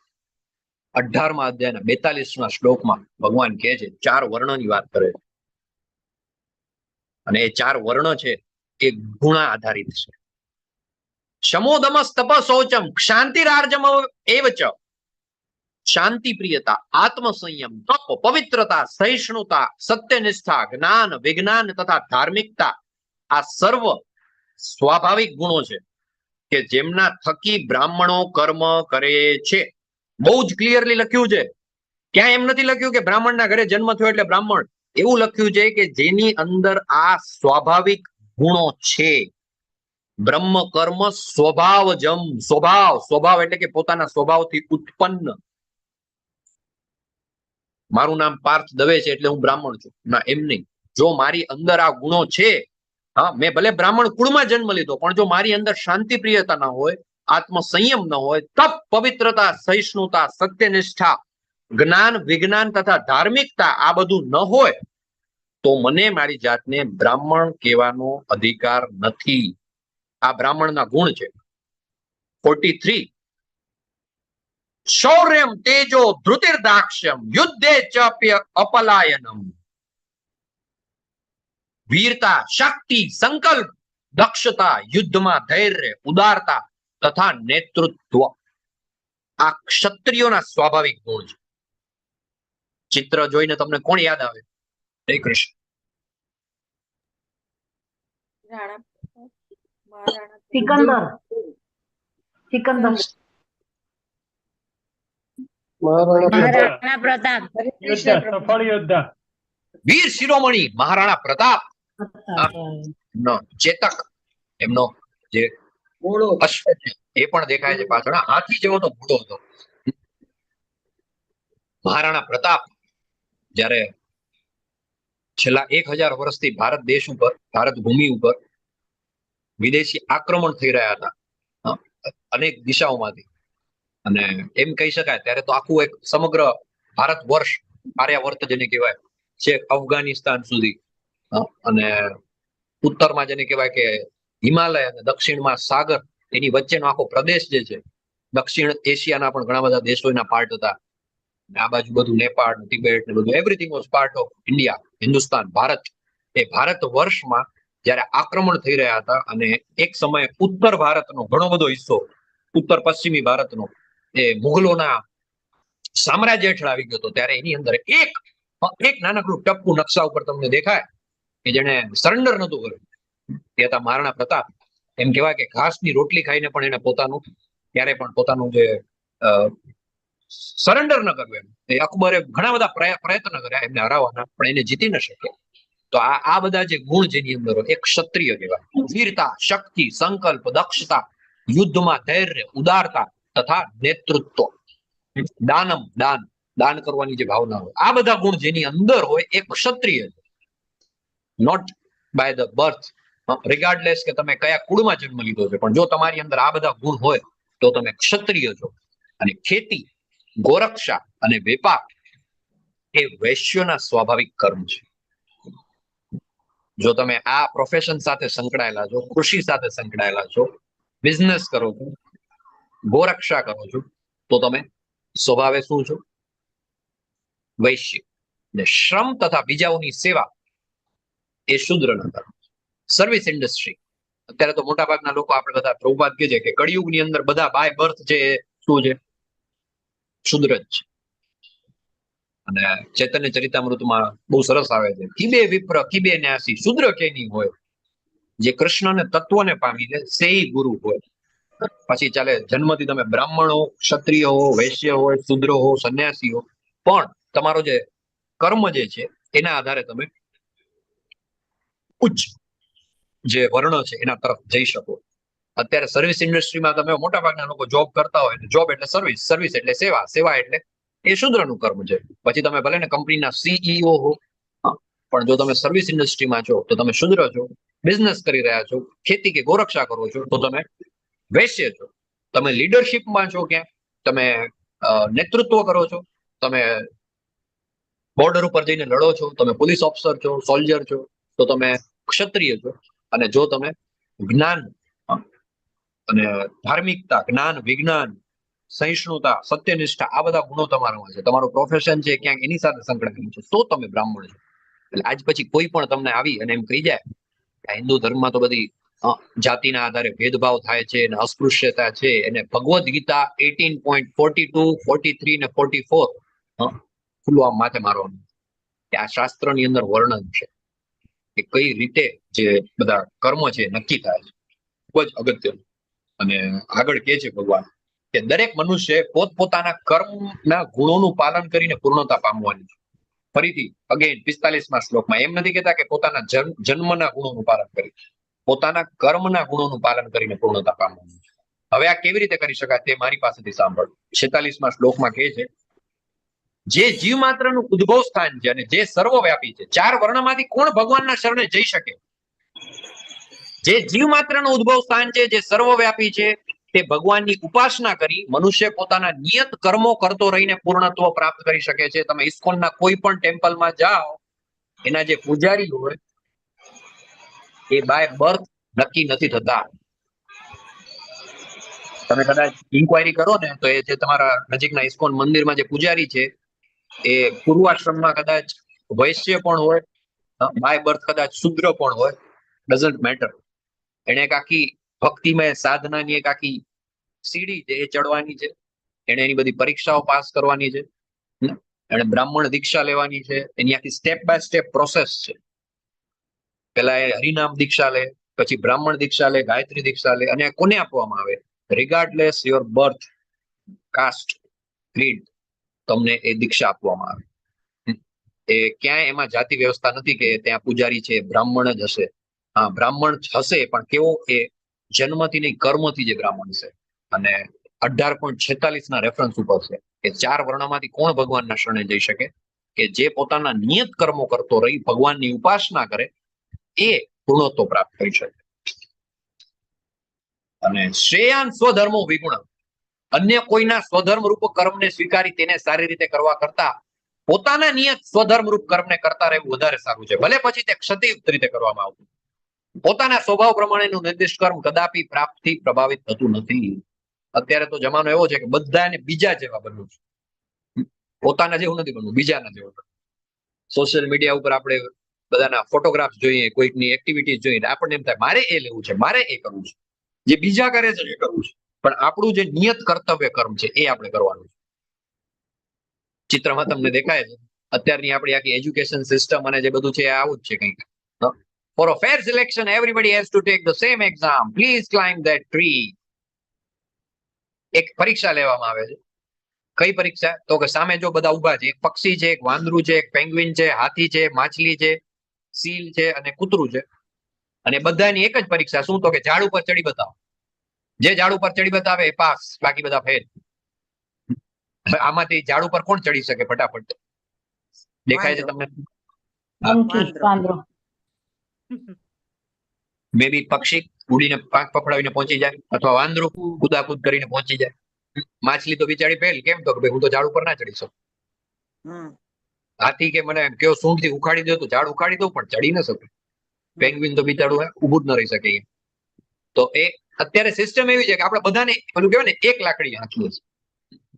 Speaker 1: 18મા અધ્યાયના 42મા શ્લોકમાં ભગવાન કહે છે, 4 વર્ણની વાત કરે છે. અને એ 4 વર્ણ છે એ ગુણા આધારિત છે. શમોદમસ તપસોચમ ક્ષાંતિરાર્જમ એવચ. શાંતિ પ્રિયતા, આત્મસંયમ, તપ, પવિત્રતા, સહિષ્ણુતા, સત્યનિષ્ઠા, જ્ઞાન, વિજ્ઞાન તથા ધાર્મિકતા, આ સર્વ સ્વાભાવિક ગુણો છે કે જેમના થકી બ્રાહ્મણો કર્મ કરે છે. બહુ જ ક્લિયરલી લખ્યું છે. ક્યાં એમ નથી લખ્યું કે બ્રાહ્મણના ઘરે જન્મ થયો એટલે બ્રાહ્મણ. એવું લખ્યું છે કે જેની અંદર આ સ્વાભાવિક ગુણો છે. બ્રહ્મ કર્મ સ્વભાવજમ. સ્વભાવ એટલે કે પોતાના સ્વભાવથી ઉત્પન્ન. મારું નામ પાર્થ દવે છે એટલે હું બ્રાહ્મણ છું, ના, એમ નહીં. જો મારી અંદર આ ગુણો છે હા, મેં ભલે બ્રાહ્મણ કુળમાં જન્મ લીધો, પણ જો મારી અંદર શાંતિ પ્રિયતા ના હોય, આત્મ સંયમ ન હોય, તપ, પવિત્રતા, સહિષ્ણુતા, સત્યનિષ્ઠા, જ્ઞાન, વિજ્ઞાન તથા ધાર્મિકતા આ બધું ન હોય તો મને મારી જાતને બ્રાહ્મણ કહેવાનો અધિકાર નથી. આ બ્રાહ્મણના ગુણ છે. 43 શૌર્યમ તેજો ધૃતિર્દાક્ષ્યમ યુદ્ધે ચ અપલાયનમ વીરતા, શક્તિ, સંકલ્પ, દક્ષતા, યુદ્ધમાં ધૈર્ય, ઉદારતા તથા નેતૃત્વ આ ક્ષત્રિયોના સ્વાભાવિક ગુણ છે. ચિત્ર જોઈને તમને કોણ યાદ આવે? હરે કૃષ્ણ.
Speaker 5: સિકંદર. સિકંદર. મહારાણા પ્રતાપ.
Speaker 3: સફળ યોદ્ધા.
Speaker 1: વીર શિરોમણી મહારાણા પ્રતાપ. એમનો ચેતક, એમનો જે
Speaker 2: ઘોડો
Speaker 1: અશ્વ છે એ પણ દેખાય છે પાછળ. હાથી જેવો તો ઘોડો હતો. મહારાણા પ્રતાપ જ્યારે છેલ્લા 1000 વર્ષથી ભારત દેશ ઉપર, ભારત ભૂમિ ઉપર વિદેશી આક્રમણ થઈ રહ્યા હતા અનેક દિશાઓમાંથી, અને એમ કહી શકાય ત્યારે તો આખું એક સમગ્ર ભારત વર્ષ, આર્યાવર્ત જેને કહેવાય છે, અફઘાનિસ્તાન સુધી, અને ઉત્તરમાં જેને કહેવાય કે હિમાલય અને દક્ષિણમાં સાગર, એની વચ્ચેનો આખો પ્રદેશ જે છે, દક્ષિણ એશિયાના પણ ઘણા બધા દેશો એના પાર્ટ હતા. આ બાજુ બધું નેપાળ, તિબેટ ને બધું, everything was part of India, Hindustan, Bharat. એ ભારત વર્ષમાં જ્યારે આક્રમણ થઈ રહ્યા હતા અને એક સમયે ઉત્તર ભારતનો ઘણો બધો હિસ્સો, ઉત્તર પશ્ચિમી ભારતનો, એ મુગલોના સામ્રાજ્ય હેઠળ આવી ગયો હતો, ત્યારે એની અંદર એક નાનકડું ટપકું નકશા ઉપર તમને દેખાય કે જેને સરેન્ડર નતું કર્યું, તે હતા મહારાણા પ્રતાપ. એમ કહેવાય કે ઘાસની રોટલી ખાઈને પણ એને પોતાનું, ત્યારે પણ પોતાનું જે સરેન્ડર ન કરવું, એમ અકબરે ઘણા બધા પ્રયત્ન કર્યા એમને હરાવવાના, પણ એને જીતી ન શક્યા. તો આ બધા જે ગુણ જેની અંદર હોય, એક ક્ષત્રિય કહેવાય. વીરતા, શક્તિ, સંકલ્પ, દક્ષતા, યુદ્ધમાં ધૈર્ય, ઉદારતા તથા નેતૃત્વ, દાનમ, દાન કરવાની જે ભાવના હોય, આ બધા ગુણ જેની અંદર હોય એ ક્ષત્રિય છે. નોટ બાય ધ બર્થ, રિગાર્ડલેસ કે તમે કયા કુળમાં જન્મ લીધો છે, પણ જો તમારી અંદર આ બધા ગુણ હોય તો તમે ક્ષત્રિય છો. અને ખેતી, ગોરક્ષા અને વેપાર એ વૈશ્યોના સ્વાભાવિક કર્મ છે. જો તમે આ પ્રોફેશન સાથે સંકળાયેલા છો, કૃષિ સાથે સંકળાયેલા છો, બિઝનેસ કરો છો, ગોરક્ષા કરો છો, તો તમે સ્વભાવે શું છો? વૈશ્ય. ને શ્રમ તથા બીજાઓની સેવા એ શૂદ્રના કર્મ. સર્વિસ ઇન્ડસ્ટ્રી, અત્યારે તો મોટા ભાગના લોકો, આપણે બધા પ્રભુપાદ કહે છે કે કળિયુગની અંદર બધા બાય બર્થ છે શું છે? શૂદ્ર જ છે. અને ચૈતન્ય ચરિતામૃતમાં બહુ સરસ આવે છે, કિબે વિપ્ર કિબે ન્યાસી શૂદ્ર કેની હોય, જે કૃષ્ણને તત્વને પામી દે સેઈ ગુરુ હોય. પછી ચાલે જન્મથી તમે બ્રાહ્મણ હો, ક્ષત્રિય હો, વૈશ્ય હોય, શૂદ્ર હો, સંન્યાસી હો, પણ તમારો જે કર્મ જે છે એના આધારે તમે ઉચ્ચ જે વર્ણ છે એના તરફ જઈ શકો. અત્યારે સર્વિસ ઇન્ડસ્ટ્રીમાં તમે મોટા ભાગના લોકો જોબ કરતા હોય, જોબ એટલે સર્વિસ, સર્વિસ એટલે સેવા, સેવા એટલે એ શૂદ્રનું કર્મ છે. પછી તમે ભલે ને કંપનીના સીઈઓ હો, પણ જો તમે સર્વિસ ઇન્ડસ્ટ્રીમાં છો તો તમે શૂદ્ર છો. બિઝનેસ કરી રહ્યા છો, ખેતી કે ગોરક્ષા કરો છો તો તમે વૈશ્ય છો. તમે લીડરશિપમાં છો, ક્યાં તમે નેતૃત્વ કરો છો, તમે બોર્ડર ઉપર જઈને લડો છો, તમે પોલીસ ઓફિસર છો, સોલ્જર છો, તો તમે ક્ષત્રિય છો. અને જો તમે જ્ઞાન અને ધાર્મિકતા, જ્ઞાન, વિજ્ઞાન, સહિષ્ણુતા, સત્યનિષ્ઠા આ બધા ગુણો તમારામાં છે, તમારું પ્રોફેશન છે ક્યાંક એની સાથે સંકળાયેલું છે, તો તમે બ્રાહ્મણ છો. એટલે આજ પછી કોઈ પણ તમને આવી અને એમ કહી જાય કે હિન્દુ ધર્મમાં તો બધી જાતિના આધારે ભેદભાવ થાય છે અને અસ્પૃશ્યતા છે, અને ભગવદ્ ગીતા 18.42, 43 ને 44 ખુલ્લું આમ માથે મારવાનું કે આ શાસ્ત્રની અંદર વર્ણન છે કે કઈ રીતે જે બધા કર્મ છે નક્કી થાય છે. ખૂબ જ અગત્યનું. અને આગળ કે છે ભગવાન કે દરેક મનુષ્ય પોતપોતાના કર્મના ગુણોનું પાલન કરીને પૂર્ણતા પામવાની છે. ફરીથી અગેન 45મા શ્લોકમાં એમ નથી કહેતા કે પોતાના જન્મના ગુણોનું પાલન કરી, પોતાના કર્મના ગુણોનું પાલન કરીને પૂર્ણતા પામવાની છે. હવે આ કેવી રીતે કરી શકાય તે મારી પાસેથી સાંભળો. 46મા શ્લોકમાં કહે છે જે જીવ માત્રનું ઉદ્ભવ સ્થાન છે અને જે સર્વવ્યાપી છે, ચાર વર્ણમાંથી કોણ ભગવાનના શરણે જઈ શકે? જે જીવ માત્રનું ઉદ્ભવ સ્થાન છે, જે સર્વવ્યાપી છે, તે ભગવાનની ઉપાસના કરી મનુષ્ય પોતાના નિયત કર્મો કરતો રહીને પૂર્ણત્વ પ્રાપ્ત કરી શકે છે. તમે ઇસ્કોનના કોઈ પણ ટેમ્પલમાં જાઓ, એના જે પૂજારી હોય એ બાય બર્થ નક્કી નથી થતા. તમે કદાચ ઇન્ક્વાયરી કરો ને તો એ જે તમારા નજીકના ઇસ્કોન મંદિરમાં જે પૂજારી છે એ પૂર્વાશ્રમમાં કદાચ વૈશ્ય પણ હોય, બાય બર્થ કદાચ શુદ્ર પણ હોય, ડઝન્ટ મેટર. એને એક આખી ભક્તિમય સાધનાની એક આખી સીડી છે એ ચડવાની છે. એને એની બધી પરીક્ષાઓ પાસ કરવાની છે. એને બ્રાહ્મણ દીક્ષા લેવાની છે. એની આખી સ્ટેપ બાય સ્ટેપ પ્રોસેસ છે. પેલા એ હરિનામ દીક્ષા લે, પછી બ્રાહ્મણ દીક્ષા લે, ગાયત્રી દીક્ષા લે, અને કોને આપવામાં આવે? રિગાર્ડલેસ યોર બર્થ, કાસ્ટ, ક્રીડ, તમને એ દીક્ષા આપવામાં આવે. એ ક્યાંય એમાં જાતિ વ્યવસ્થા નથી કે ત્યાં પૂજારી છે બ્રાહ્મણ જ હશે. હા, બ્રાહ્મણ હશે, પણ કેવો? એ જન્મથી નહીં, કર્મથી જે બ્રાહ્મણ છે. અને 18.46 ના રેફરન્સ ઉપર છે કે 4 વર્ણમાંથી કોણ ભગવાનના શરણે જઈ શકે? કે જે પોતાના નિયત કર્મો કરતો રહી ભગવાનની ઉપાસના કરે, એ પૂર્ણત્વ પ્રાપ્ત કરી શકે. અને શ્રેયાન સ્વધર્મો વિગુણ, અન્ય કોઈના સ્વધર્મ રૂપ કર્મને સ્વીકારી તેને સારી રીતે કરવા કરતા પોતાના નિયત સ્વધર્મ રૂપ કર્મને કરતા રહેવું વધારે સારું છે. ભલે પછી તે ક્ષતિયુક્ત રીતે કરવામાં આવતું, પોતાના સ્વભાવ પ્રમાણેનું નિર્દિષ્ટ કર્મ કદાપી પ્રાપ્તિ પ્રભાવિત થતું નથી. અત્યારે તો જમાનો એવો છે કે બધાને બીજા જેવા બનવું છે, પોતાના જેવું નથી બનવું, બીજાના જેવું. સોશિયલ મીડિયા ઉપર આપણે બધાના ફોટોગ્રાફ્સ જોઈએ, કોઈકની એક્ટિવિટીઝ જોઈએ, આપણને એમ થાય મારે એ લેવું છે, મારે એ કરવું છે. જે બીજા કરે છે એ કરવું છે, પણ આપણું જે નિયત કર્તવ્ય કર્મ છે એ આપણે કરવાનું છે. ચિત્રમાં તમને દેખાય છે અત્યારની આપણી આખી એજ્યુકેશન સિસ્ટમ અને જે બધું છે એ આવું જ છે કંઈક. For a fair selection, everybody has to take the same exam. Please climb that tree. એક પરીક્ષા લેવામાં આવે છે. કઈ પરીક્ષા? તો કે સામે જો બધા ઉભા છે, એક પક્ષી છે, એક વાંદરું છે, એક પેંગ્વિન છે, હાથી છે, માછલી છે, સીલ છે અને કૂતરું છે. અને બધાની એક જ પરીક્ષા. શું? તો કે ઝાડ ઉપર ચડી બતાવો. જે ઝાડ ઉપર ચડી બતાવે એ પાસ, બાકી બધા ફેલ. આમાંથી ઝાડ ઉપર કોણ ચડી શકે ફટાફટ? દેખાય છે તમને?
Speaker 5: વાંદરો.
Speaker 1: મે બી પક્ષી ઉડીને પાંખ પકડાવીને પહોંચી જાય, અથવા વાંદરું કુદાકુદ કરીને પહોંચી જાય. માછલી તો બિચારી ફેલ. કેમ? તો કે હું તો ઝાડ ઉપર ના ચડી શકું. હાથી કે મને કયો સૂંઢથી ઉખાડી દો તો ઝાડ ઉખાડી દઉં, પણ ચડી ન શકું. પેંગ્વિન તો બિચારું ઉભું જ ન રહી શકે. તો એ અત્યારે સિસ્ટમ એવી છે કે આપણે બધાને પેલું કહેવાય ને એક લાકડી હાંકીએ છીએ,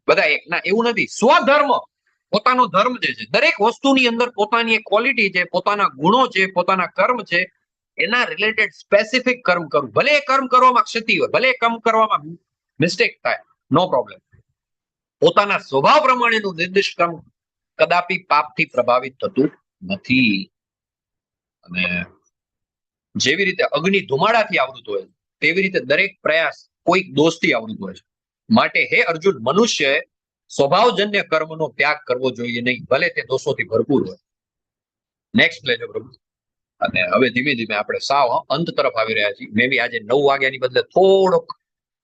Speaker 1: બધા એક. ના, એવું નથી. સ્વધર્મ, પોતાનો ધર્મ જે છે, દરેક વસ્તુની અંદર પોતાની એક ક્વોલિટી છે, પોતાના ગુણો છે, પોતાના કર્મ છે, એના રિલેટેડ સ્પેસિફિક કર્મ કરવું. ભલે એ કર્મ કરવામાં ક્ષતિ હોય, ભલે એ કર્મ કરવામાં મિસ્ટેક થાય, નો પ્રોબ્લેમ. પોતાના સ્વભાવ પ્રમાણેનું નિર્દિષ્ટ કર્મ કદાપી પાપથી પ્રભાવિત થતું નથી. અને જેવી રીતે અગ્નિ ધુમાડાથી આવૃત હોય, તેવી રીતે દરેક પ્રયાસ કોઈક દોષથી આવૃત હોય છે. માટે હે અર્જુન, મનુષ્યએ સ્વભાવજન્ય કર્મનો ત્યાગ કરવો જોઈએ નહીં, ભલે તે દોષોથી ભરપૂર હોય. નેક્સ્ટ લેજો પ્રભુ. અને હવે ધીમે ધીમે આપણે સાવ અંત તરફ આવી રહ્યા છીએ. મે બી આજે 9 વાગ્યાની બદલે થોડોક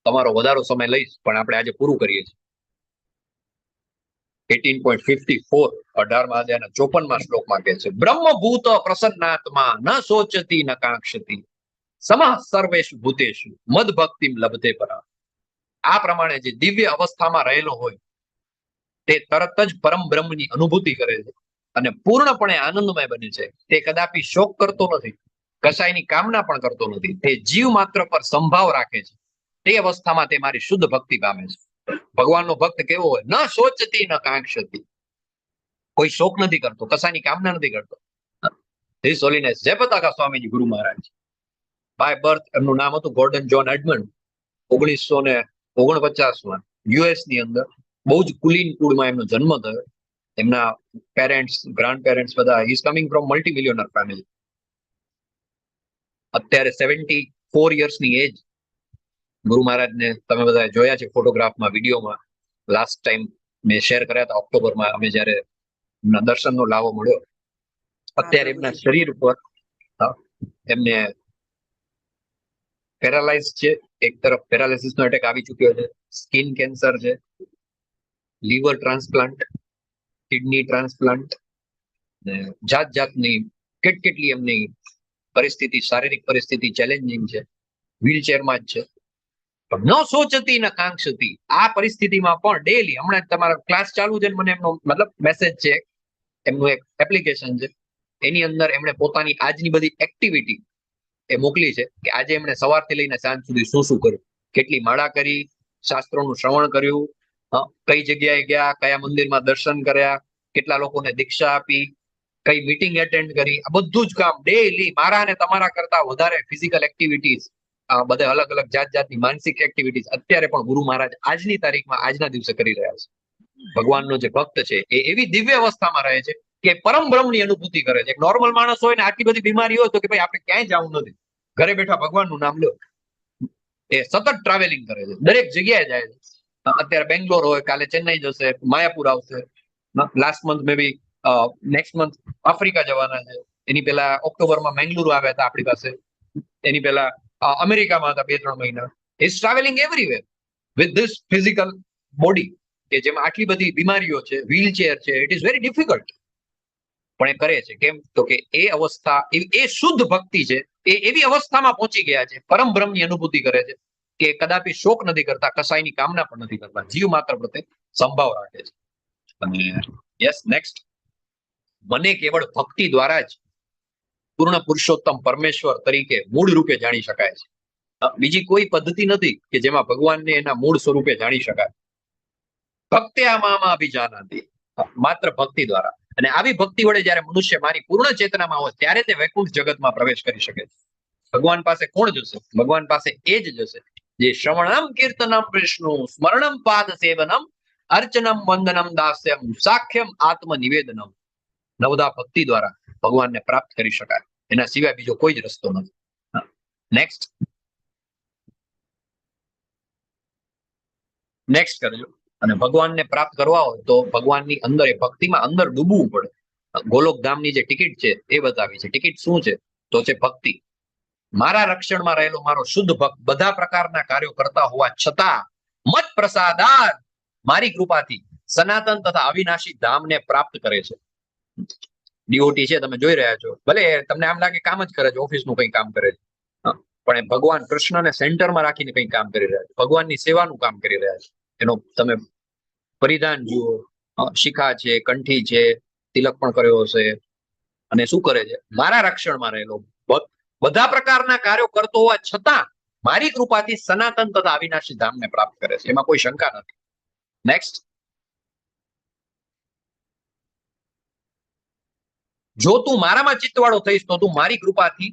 Speaker 1: તમારો વધારો સમય લઈશ, પણ આપણે આજે પૂરું કરીએ છીએ. 18.54 18મા અધ્યાયના 54મા શ્લોકમાં કહે છે, બ્રહ્મભૂત પ્રસન્નાત્મા ન શોચતી ન કાંક્ષતી સમઃ સર્વેષુ ભૂતેષુ મદ ભક્તિમ લભતે પરા. આ પ્રમાણે જે દિવ્ય અવસ્થામાં રહેલો હોય તે તરત જ પરમ બ્રહ્મની અનુભૂતિ કરે છે અને પૂર્ણપણે આનંદમય બને છે. તે કદાપી શોક કરતો નથી, કશાયની કામના પણ કરતો નથી. તે જીવ માત્ર પર સંભાવ રાખે છે. તે અવસ્થામાં તે મારી શુદ્ધ ભક્તિ પામે છે. ભગવાનનો ભક્ત કેવો હોય? ન શોચતી ન કાંક્ષતી. કોઈ શોક નથી કરતો, કશાની કામના નથી કરતો. હિઝ હોલીનેસ જયપતાકા સ્વામીજી ગુરુ મહારાજ, બાય બર્થ એમનું નામ હતું ગોર્ડન જોન એડમંડ. 1949માં યુએસ ની અંદર બહુ જ કુલીન કુળમાં એમનો જન્મ થયો. એમના પેરેન્ટ્સ, ગ્રાન્ડ પેરેન્ટ્સ બધા, is coming from multi millionaire family. અત્યારે 74 યર્સની એજ. ગુરુ મહારાજને તમે બધા જોયા છે ફોટોગ્રાફમાં, વિડીયોમાં. લાસ્ટ ટાઈમ મેં શેર કર્યા હતા ઓક્ટોબરમાં, અમે જયારે એમના દર્શનનો લાવો મળ્યો. અત્યારે એમના શરીર પર એમને પેરાલાઇઝ છે. એક તરફ પેરાલિસિસનો એટેક આવી ચુક્યો છે, સ્કિન કેન્સર છે, લીવર ટ્રાન્સપ્લાન્ટ, કિડની ટ્રાન્સપ્લાન્ટ, જાત જાતની કેટલી એમની પરિસ્થિતિ, શારીરિક પરિસ્થિતિ ચેલેન્જિંગ છે, વ્હીલચેરમાં જ છે. ન સોચતી ન કાંક્ષતી, આ પરિસ્થિતિમાં પણ ડેલી, હમણાં તમારા ક્લાસ ચાલુ છે, મને એમનો મતલબ મેસેજ છે, એમનું એક એપ્લિકેશન છે, એની અંદર એમણે પોતાની આજની બધી એક્ટિવિટી એ મોકલી છે કે આજે એમણે સવારથી લઈને સાંજ સુધી શું શું કર્યું, કેટલી માળા કરી, શાસ્ત્રોનું શ્રવણ કર્યું, કઈ જગ્યાએ ગયા, કયા મંદિરમાં દર્શન કર્યા, કેટલા લોકોને દીક્ષા આપી, કઈ મીટિંગ એટેન્ડ કરી, આ બધું જ કામ ડેલી મારા અને તમારા કરતા વધારે ફિઝિકલ એક્ટિવિટીઝ, બધા અલગ અલગ જાત જાતની માનસિક એક્ટિવિટીઝ અત્યારે પણ ગુરુ મહારાજ આજની તારીખમાં આજના દિવસે કરી રહ્યા છે. ભગવાનનો જે ભક્ત છે એ એવી દિવ્ય અવસ્થામાં રહે છે કે પરમ બ્રહ્મની અનુભૂતિ કરે છે. એક નોર્મલ માણસ હોય ને આટલી બધી બીમારી હોય તો કે ભાઈ આપણે ક્યાંય જવું નથી, ઘરે બેઠા ભગવાનનું નામ લો. એ સતત ટ્રાવેલિંગ કરે છે, દરેક જગ્યાએ જાય છે. અત્યારે બેંગ્લોર હોય, કાલે ચેન્નઈ જશે, માયાપુર આવશે, લાસ્ટ મંથ મે બી નેક્સ્ટ મંથ આફ્રિકા જવાના છે, એની પેલા ઓક્ટોબરમાં મેંગલુરુ આવ્યા હતા આપણી પાસે, એની પેલા અમેરિકામાં હતા 2-3 મહિના. Is travelling everywhere with this physical body, કે જેમાં આટલી બધી બીમારીઓ છે, વ્હીલચેર છે, ઇટ ઇઝ વેરી ડિફિકલ્ટ, પણ એ કરે છે. કેમ? તો કે એ અવસ્થા, એ શુદ્ધ ભક્તિ છે, એ એવી અવસ્થામાં પહોંચી ગયા છે, પરમ બ્રહ્મની અનુભૂતિ કરે છે કે કદાપી શોક નથી કરતા, કસાયની કામના પણ નથી કરતા, જીવ માત્ર પ્રત્યે સંભાવ રાખે છે. અને યસ, નેક્સ્ટ, મને કેવળ ભક્તિ દ્વારા જ પૂર્ણ પુરુષોત્તમ પરમેશ્વર તરીકે મૂળ રૂપે જાણી શકાય છે. બીજી કોઈ પદ્ધતિ નથી કે જેમાં ભગવાનને એના મૂળ સ્વરૂપે જાણી શકાય. ભક્ત્યા મામા અભિજાનાતિ, માત્ર ભક્તિ દ્વારા. અને આવી ભક્તિ વડે જયારે મનુષ્ય મારી પૂર્ણ ચેતનામાં હોય ત્યારે તે વૈકુંઠ જગતમાં પ્રવેશ કરી શકે છે. ભગવાન પાસે કોણ જશે? ભગવાન પાસે એ જ જશે જે શ્રવણમ કીર્તનમ વિષ્ણુ સ્મરણમ પાદ સેવનમ અર્ચનમ વંદનમ દાસ્યમ સાખ્યમ આત્મ નિવેદનમ. નવદા ભક્તિ દ્વારા ભગવાનને પ્રાપ્ત કરી શકાય, એના સિવાય બીજો કોઈ જ રસ્તો નથી. નેક્સ્ટ કરજો. અને ભગવાનને પ્રાપ્ત કરવા હોય તો ભગવાનની અંદર, એ ભક્તિમાં અંદર ડૂબવું પડે. ગોલોક ધામની જે ટિકિટ છે એ બતાવી છે. ટિકિટ શું છે? તો છે ભક્તિ. મારા રક્ષણમાં રહેલો મારો શુદ્ધ ભક્ત બધા પ્રકારના કાર્યો કરતા હોવા છતાં મત પ્રસાદાત, મારી કૃપાથી સનાતન તથા અવિનાશી ધામને પ્રાપ્ત કરે છે. ડીઓટી છે, તમે જોઈ રહ્યા છો, ભલે તમને આમ લાગે કામ જ કરે છે, ઓફિસનું કંઈ કામ કરે છે, પણ એ ભગવાન કૃષ્ણને સેન્ટરમાં રાખીને કંઈ કામ કરી રહ્યા છે, ભગવાનની સેવાનું કામ કરી રહ્યા છે. એનો તમે પરિધાન જુઓ, શિખા છે, કંઠી છે, તિલક પણ કર્યો હશે. અને શું કરે છે? મારા રક્ષણમાં રહેલો ભક્ત બધા પ્રકારના કાર્યો કરતો હોવા છતાં મારી કૃપાથી સનાતન તથા અવિનાશી ધામને પ્રાપ્ત કરે છે. એમાં કોઈ શંકા નથી. નેક્સ્ટ, જો તું મારામાં ચિત્તવાળો થઈશ તો તું મારી કૃપાથી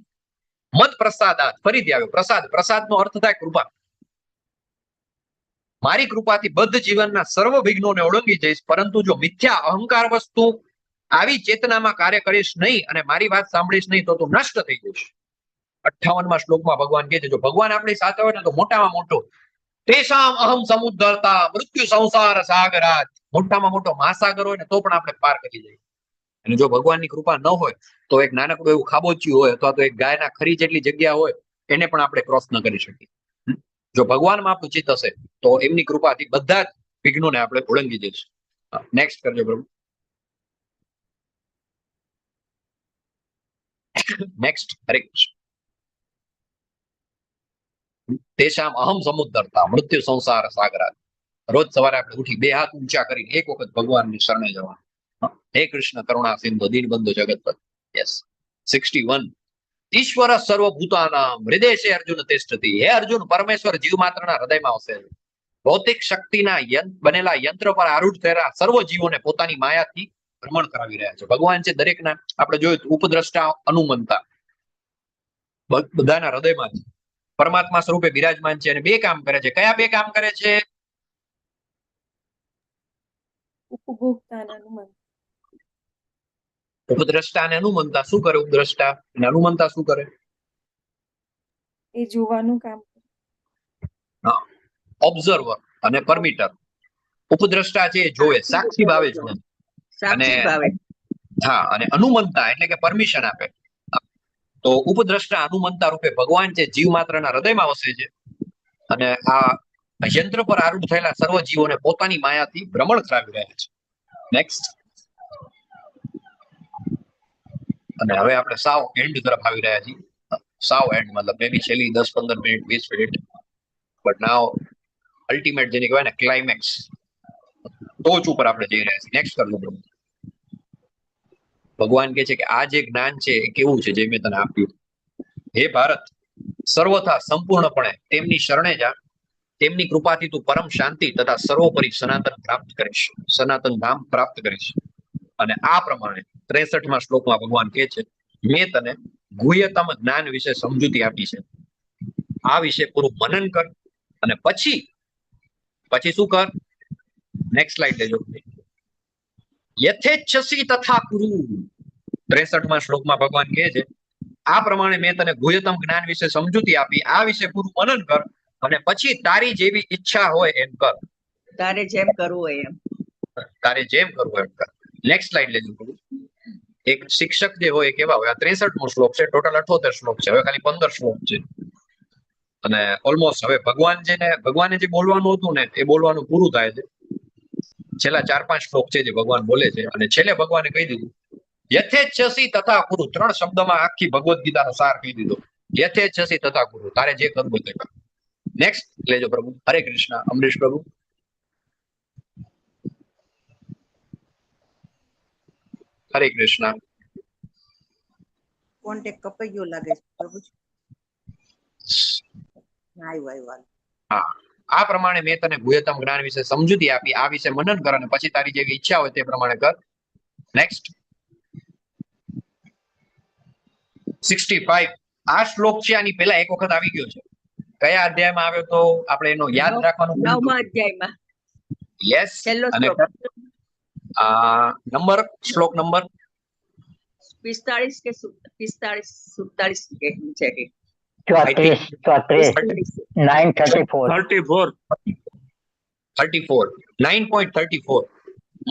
Speaker 1: મત પ્રસાદાત, ફરીથી આવ્યો પ્રસાદ, પ્રસાદનો અર્થ થાય કૃપા. મારી કૃપાથી બદ્ધ જીવનના સર્વ વિઘ્નોને ઓળંગી જઈશ. પરંતુ જો મિથ્યા અહંકાર વસ્તુ આવી ચેતનામાં કાર્ય કરીશ નહીં અને મારી વાત સાંભળીશ નહીં તો તું નષ્ટ થઈ જઈશ. 58માં શ્લોકમાં ભગવાન કહે છે, જો ભગવાન આપણી સાથે હોય ને તો મોટામાં મોટો તેષામ અહમ સમુદ્રતા મૃત્યુ સંસાર સાગરાત, મોટામાં મોટો મહાસાગર હોય ને તો પણ આપણે પાર કરી જઈએ. અને જો ભગવાનની કૃપા ન હોય તો એક નાનકડું એવું ખાબોચિયું હોય અથવા તો એક ગાયના ખરી જેટલી જગ્યા હોય એને પણ આપણે ક્રોસ ન કરી શકીએ. જો ભગવાનમાં આપણું ચિત્ત હશે તો એમની કૃપાથી બધા જ વિઘ્નોને આપણે ઓળંગી જઈશું. નેક્સ્ટ કરજો પ્રભુ. નેક્સ્ટ, હરે કૃષ્ણ. તેષામ અહમ સમુદ્રતા મૃત્યુ સંસાર સાગરાત. રોજ સવારે આપણે ઉઠી બે હાથ ઊંચા કરીને એક વખત ભગવાનની શરણે જવાનું. હે કૃષ્ણ કરુણા સિંધુ દીનબંધુ જગતપતિ. યસ. 61, ઈશ્વર સર્વભૂતાનામ હૃદય અર્જુન તિષ્ઠતિ. હે અર્જુન, પરમેશ્વર જીવ માત્રના હૃદયમાં વસે છે. ભૌતિક શક્તિના બનેલા યંત્ર પર આરૂઢ થયેલા સર્વ જીવોને પોતાની માયાથી ભ્રમણ કરાવી રહ્યા છે. ભગવાન છે દરેકના, આપણે જોયું ઉપદ્રષ્ટા અનુમંતા, બધાના હૃદયમાં છે. પરમાત્મા સ્વરૂપે બિરાજમાન છે અને બે કામ કરે છે. કયા બે કામ કરે છે? ઉપદ્રષ્ટા અને અનુમંતા શું કરે? ઉપદ્રષ્ટા અને અનુમંતા શું કરે?
Speaker 4: એ જોવાનું કામ.
Speaker 1: ઓબ્ઝર્વર અને પરમિટર. ઉપદ્રષ્ટા છે એ જોવે, સાક્ષી ભાવે જોવે. અને હા, અને અનુમંતા એટલે કે પરમિશન આપે. તો ઉપદ્રષ્ટા અનુમંતા રૂપે ભગવાન છે જીવ માત્રના હૃદયમાં વસે છે અને આ યંત્ર પર આરૂઢ થયેલા સર્વ જીવોને પોતાની માયાથી ભ્રમણ કરાવી રહ્યા છે. નેક્સ્ટ. અને હવે આપણે સાવ એન્ડ તરફ આવી રહ્યા છીએ. સાવ એન્ડ મતલબ મે બી છેલ્લી 10-15 minute 20 minute, but now ultimate જેને કહેવાય ને ક્લાઇમેક્સ, ટોચ ઉપર આપણે જઈ રહ્યા છીએ. નેક્સ્ટ કરજો પ્રભુ. ભગવાન કહે છે કે આ જે જ્ઞાન છે એ કેવું છે જે મેં તને આપ્યું. હે ભારત, સર્વથા સંપૂર્ણપણે તેમની શરણે જા, તેમની કૃપાથી તું પરમ શાંતિ તથા સર્વોપરી સનાતન પ્રાપ્ત કરીશ, સનાતન ધામ પ્રાપ્ત કરીશ. અને આ પ્રમાણે 63માં શ્લોકમાં ભગવાન કહે છે મેં તને ગુહ્યતમ જ્ઞાન વિશે સમજૂતી આપી છે. આ વિશે પૂરું મનન કર અને પછી શું કર? નેક્સ્ટ સ્લાઇડ લેજો. યથેચ્છસી તથા કુરુ. 63માં શ્લોકમાં ભગવાન કહે છે આ પ્રમાણે મેં તને ગુહ્યતમ જ્ઞાન વિશે સમજૂતી આપી, આ વિશે પૂરું મનન કર અને પછી તારી જેવી ઈચ્છા હોય એમ કર.
Speaker 2: તારે જેમ કરવું હોય એમ.
Speaker 1: તારે જેમ કરવું એમ કર. નેક્સ્ટ સ્લાઇડ લેજો. એક શિક્ષક જે હોય કેવા હોય? આ 63મો શ્લોક છે, ટોટલ 78 શ્લોક છે, હવે ખાલી 15 શ્લોક છે. અને ઓલમોસ્ટ હવે ભગવાને જે બોલવાનું હતું ને એ બોલવાનું પૂરું થાય છે. છેલ્લા 4-5 શ્લોક છે જે ભગવાન બોલે છે અને છેલ્લે ભગવાને કહી દીધું યથેચ્છસી તથા કુરુ. 3 શબ્દમાં આખી ભગવદ્ ગીતાનો સાર કહી દીધો. યથેચ્છસી તથા કુરુ, તારે જે કરવું તે કર. નેક્સ્ટ લેજો પ્રભુ. હરે કૃષ્ણ. અમરીશ પ્રભુ. હરે કૃષ્ણ.
Speaker 2: કોન્ટેક્ટ કપાઈ ગયો લાગે છે પ્રભુજી. આવ્યો.
Speaker 1: હા, આ પ્રમાણે મેં તને ગુહ્યતમ જ્ઞાન વિશે સમજૂતી આપી, આ વિશે મનન કર અને પછી તારી જેવી ઈચ્છા હોય તે પ્રમાણે કર. નેક્સ્ટ 65. આ શ્લોક છે આની પહેલા એક વખત આવી ગયો છે. કયા અધ્યાયમાં આવ્યો તો આપણે એનો યાદ રાખવાનું.
Speaker 2: 9મા અધ્યાયમાં.
Speaker 1: યસ. અને નંબર, શ્લોક નંબર
Speaker 2: 45 કે 45 47 કે છે કે
Speaker 1: 9.34.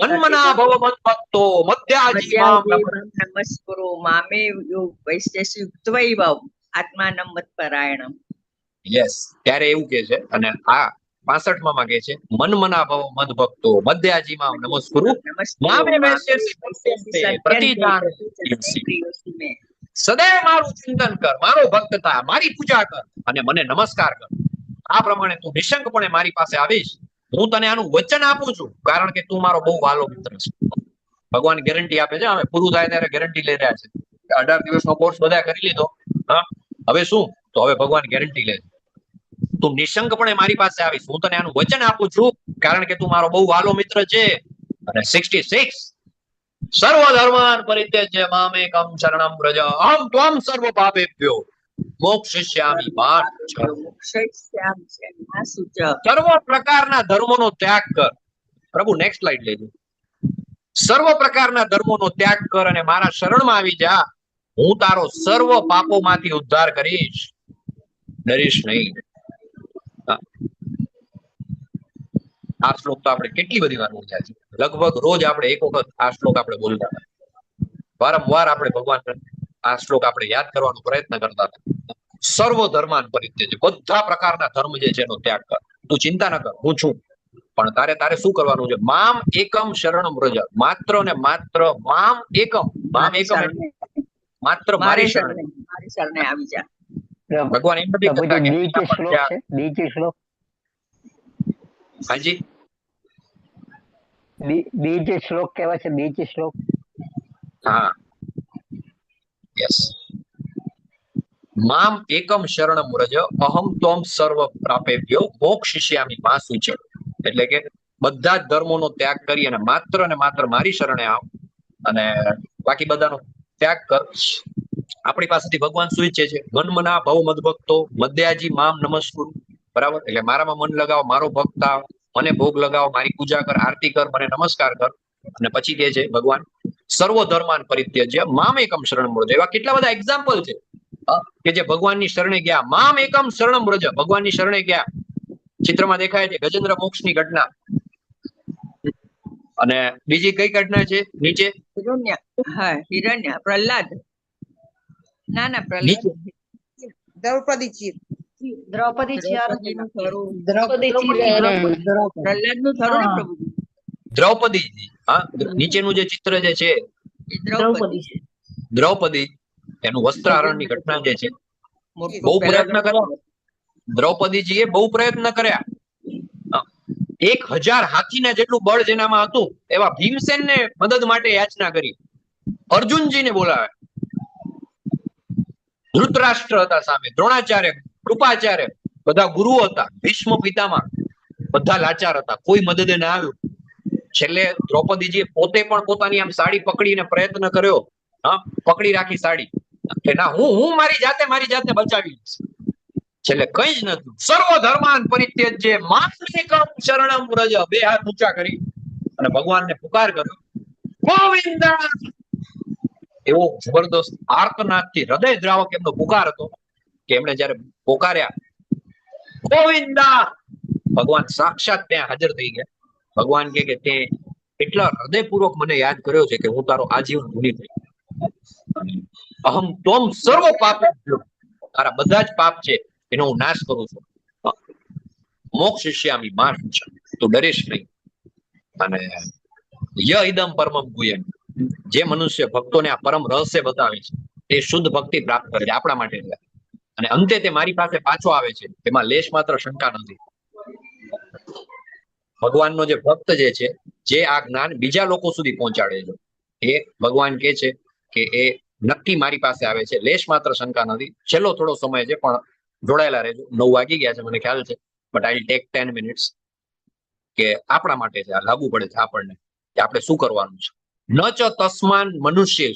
Speaker 1: મન્મના ભવ મદ્ભક્તો મધ્યાજી મામ
Speaker 2: નમસ્કુરુ મામે યો વૈશ્યસી ઉક્ત્વૈવ આત્માનમ મત્પરાયણમ.
Speaker 1: યસ, ત્યારે એવું કે છે. અને આ 65માં કે છે મન્મના ભવ મદ્ભક્તો મધ્યાજી મામ નમસ્કુરુ મામે વૈશ્યસી પ્રતિજાનસી. સદૈવ મારું ચિંતન કર, મારો ભક્ત થા, મારી પૂજા કર અને મને નમસ્કાર કર. આ પ્રમાણે તું નિશંકપણે મારી પાસે આવીશ. હું તને આનું વચન આપું છું કારણ કે તું મારો બહુ વાલો મિત્ર છે. ભગવાન ગેરંટી આપે છે. હવે પૂરું થાય ત્યારે ગેરંટી લઈ રહ્યા છે. 18 દિવસનો કોર્સ બધા કરી લીધો. હા, હવે શું? તો હવે ભગવાન ગેરંટી લે છે તું નિશંકપણે મારી પાસે આવીશ. હું તને આનું વચન આપું છું કારણ કે તું મારો બહુ વાલો મિત્ર છે. અને 66 સર્વ ધર્માન પરિત્યજ્ય મામેકમ શરણમ વ્રજ અહમ ત્વમ સર્વ પાપેભ્યો મોક્ષયિષ્યામિ મા સર્વ પ્રકારના ધર્મોનો ત્યાગ કર. પ્રભુ નેક્સ્ટ સ્લાઇડ લેજો. સર્વ પ્રકારના ધર્મોનો ત્યાગ કર અને મારા શરણમાં આવી જા. હું તારો સર્વ પાપોમાંથી ઉદ્ધાર કરીશ, ડરીશ નહીં. આ શ્લોક તો આપણે કેટલી બધી વાર બોલ્યા છે. લગભગ રોજ આપણે એક વખત આ શ્લોક આપણે બોલતા હતા. વારંવાર આપણે ભગવાન આ શ્લોક આપણે યાદ કરવાનો પ્રયત્ન કરતા હતા. સર્વ ધર્માન પરિત્યજ્ય, બધા પ્રકારના ધર્મ જે છે એનો ત્યાગ કર. તું ચિંતા ન કર, હું છું. પણ તારે શું કરવાનું છે? મામ એકમ શરણમ વ્રજ. માત્ર ને માત્ર મામ એકમ. મામ એકમ માત્ર મારી શરણે
Speaker 2: આવી જા.
Speaker 1: ભગવાન એમ નથી કહેતા કે
Speaker 5: બીજો શ્લોક
Speaker 1: હાજી
Speaker 5: બીજો શ્લોક કહેવાય છે. બીજો શ્લોક.
Speaker 1: હા, યસ. મામ એકમ શરણમ વ્રજ અહમ ત્વમ સર્વ પ્રાપેભ્યો મોક્ષયિષ્યામિ મા શુચિ. એટલે કે બધા જ ધર્મોનો ત્યાગ કરી અને માત્ર મારી શરણે આવ અને બાકી બધાનો ત્યાગ કર. આપણી પાસેથી ભગવાન શું ઈચ્છે છે? મન્મના ભવ મદ્ભક્તો મધ્યાજી મામ નમસ્કુરુ. બરાબર, એટલે મારામાં મન લગાવ, મારો ભક્ત થાવ, મને ભોગ લગાવ, મારી પૂજા કર, આરતી કર, મને નમસ્કાર કર. અને પછી કહે છે ભગવાન સર્વ ધર્માન પરિત્યજ્ય મામ એકમ શરણમ વ્રજ. એવા કેટલા બધા એક્ઝામ્પલ છે કે જે ભગવાનની શરણે ગયા. મામ એકમ શરણમ વ્રજ, ભગવાનની શરણે ગયા. ચિત્રમાં દેખાય છે ગજેન્દ્ર મોક્ષની ઘટના. અને બીજી કઈ ઘટના છે નીચે?
Speaker 2: હિરણ્ય પ્રહલાદ. ના પ્રહલાદ દ્રૌપદી પ્રહલાદનું થરું ને પ્રભુજી.
Speaker 1: દ્રૌપદીજી. હા, નીચેનું જે ચિત્ર જે છે દ્રૌપદી, એનું વસ્ત્રાહરણની ઘટના જે છે બહુ પ્રયત્ન કર્યા દ્રૌપદીજીએ બહુ પ્રયત્ન કર્યા. 1000 હાથીના જેટલું બળ જેનામાં હતું એવા ભીમસેનને મદદ માટે યાચના કરી. અર્જુનજીને બોલાવે. ધૃતરાષ્ટ્ર હતા સામે, દ્રોણાચાર્ય, કૃપાચાર્ય, બધા ગુરુઓ હતા, ભીષ્મ પિતામહ, બધા લાચાર હતા, કોઈ મદદે ના આવ્યું. છેલ્લે દ્રૌપદીજીએ પોતે પણ પોતાની આમ સાડી પકડીને પ્રયત્ન કર્યો. હા, પકડી રાખી સાડી કે ના, હું મારી જાતે બચાવી લઈશ. છેલ્લે કઈ જ નથી. સર્વ ધર્માન પરિત્યજ્ય મામેકમ શરણમ વ્રજ. બે હાથ ઊંચા કરી અને ભગવાનને પુકાર કર્યો, ગોવિંદ. એવો જબરદસ્ત આર્તનાદથી હૃદય દ્રાવક એમનો પુકાર હતો કે એમણે જયારે પોકાર્યા ગોવિંદા, ભગવાન સાક્ષાત ત્યાં હાજર થઈ ગયા. ભગવાન કે તે એટલા હૃદયપૂર્વક મને યાદ કર્યો છે કે હું તારો આજીવન ઋણી થઈ. અહમ ત્વમ સર્વ પાપ, તારા બધા જ પાપ છે એનો હું નાશ કરું છું. મોક્ષિષ્યામિ મા શુચિ, તું ડરીશ નહીં. અને ય ઇદમ પરમમ ગુહ્યમ, જે મનુષ્ય ભક્તોને આ પરમ રહસ્ય બતાવે છે એ શુદ્ધ ભક્તિ પ્રાપ્ત કરે છે આપણા માટે. અને અંતે તે મારી પાસે પાછો આવે છે, એમાં લેશ માત્ર શંકા નથી. ભગવાનનો જે ભક્ત જે છે, જે આ જ્ઞાન બીજા લોકો સુધી પહોંચાડે છે, એ ભગવાન કે છે કે એ નક્કી મારી પાસે આવે છે, લેશ માત્ર શંકા નથી. છેલ્લો થોડો સમય છે પણ જોડાયેલા રહેજો. 9 વાગી ગયા છે મને ખ્યાલ છે, બટ આઈ ટેક 10 મિનિટ્સ કે આપણા માટે છે, આ લાગુ પડે છે આપણને કે આપણે શું કરવાનું છે. ન ચ તસ્માન મનુષ્ય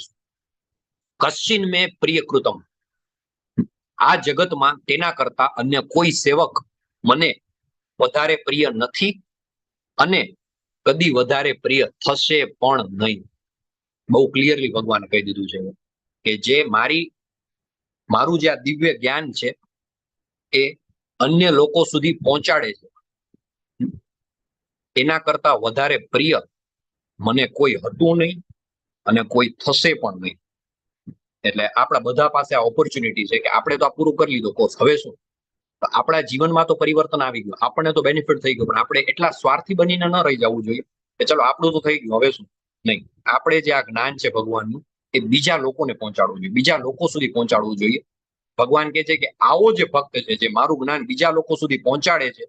Speaker 1: કશ્ચિન મે પ્રિયકૃતમ, આ જગતમાં તેના કરતા અન્ય કોઈ સેવક મને વધારે પ્રિય નથી અને કદી વધારે પ્રિય થશે પણ નહીં. બહુ ક્લિયરલી ભગવાને કહી દીધું છે કે જે મારું જે આ દિવ્ય જ્ઞાન છે એ અન્ય લોકો સુધી પહોંચાડે છે, એના કરતા વધારે પ્રિય મને કોઈ હતું નહીં અને કોઈ થશે પણ નહીં. એટલે આપણા બધા પાસે આ ઓપોર્ચ્યુનિટી છે કે આપણે તો આ પૂરું કરી લીધો કોર્સ, હવે શું? તો આપણા જીવનમાં તો પરિવર્તન આવી ગયું, આપણને તો બેનિફિટ થઈ ગયું, પણ આપણે એટલા સ્વાર્થી બનીને ન રહી જવું જોઈએ કે ચલો આપણું તો થઈ ગયું, હવે શું? નહીં, આપણે જે આ જ્ઞાન છે ભગવાનનું એ બીજા લોકોને પહોંચાડવું જોઈએ, બીજા લોકો સુધી પહોંચાડવું જોઈએ. ભગવાન કહે છે કે આવો જે ભક્ત છે, જે મારું જ્ઞાન બીજા લોકો સુધી પહોંચાડે છે,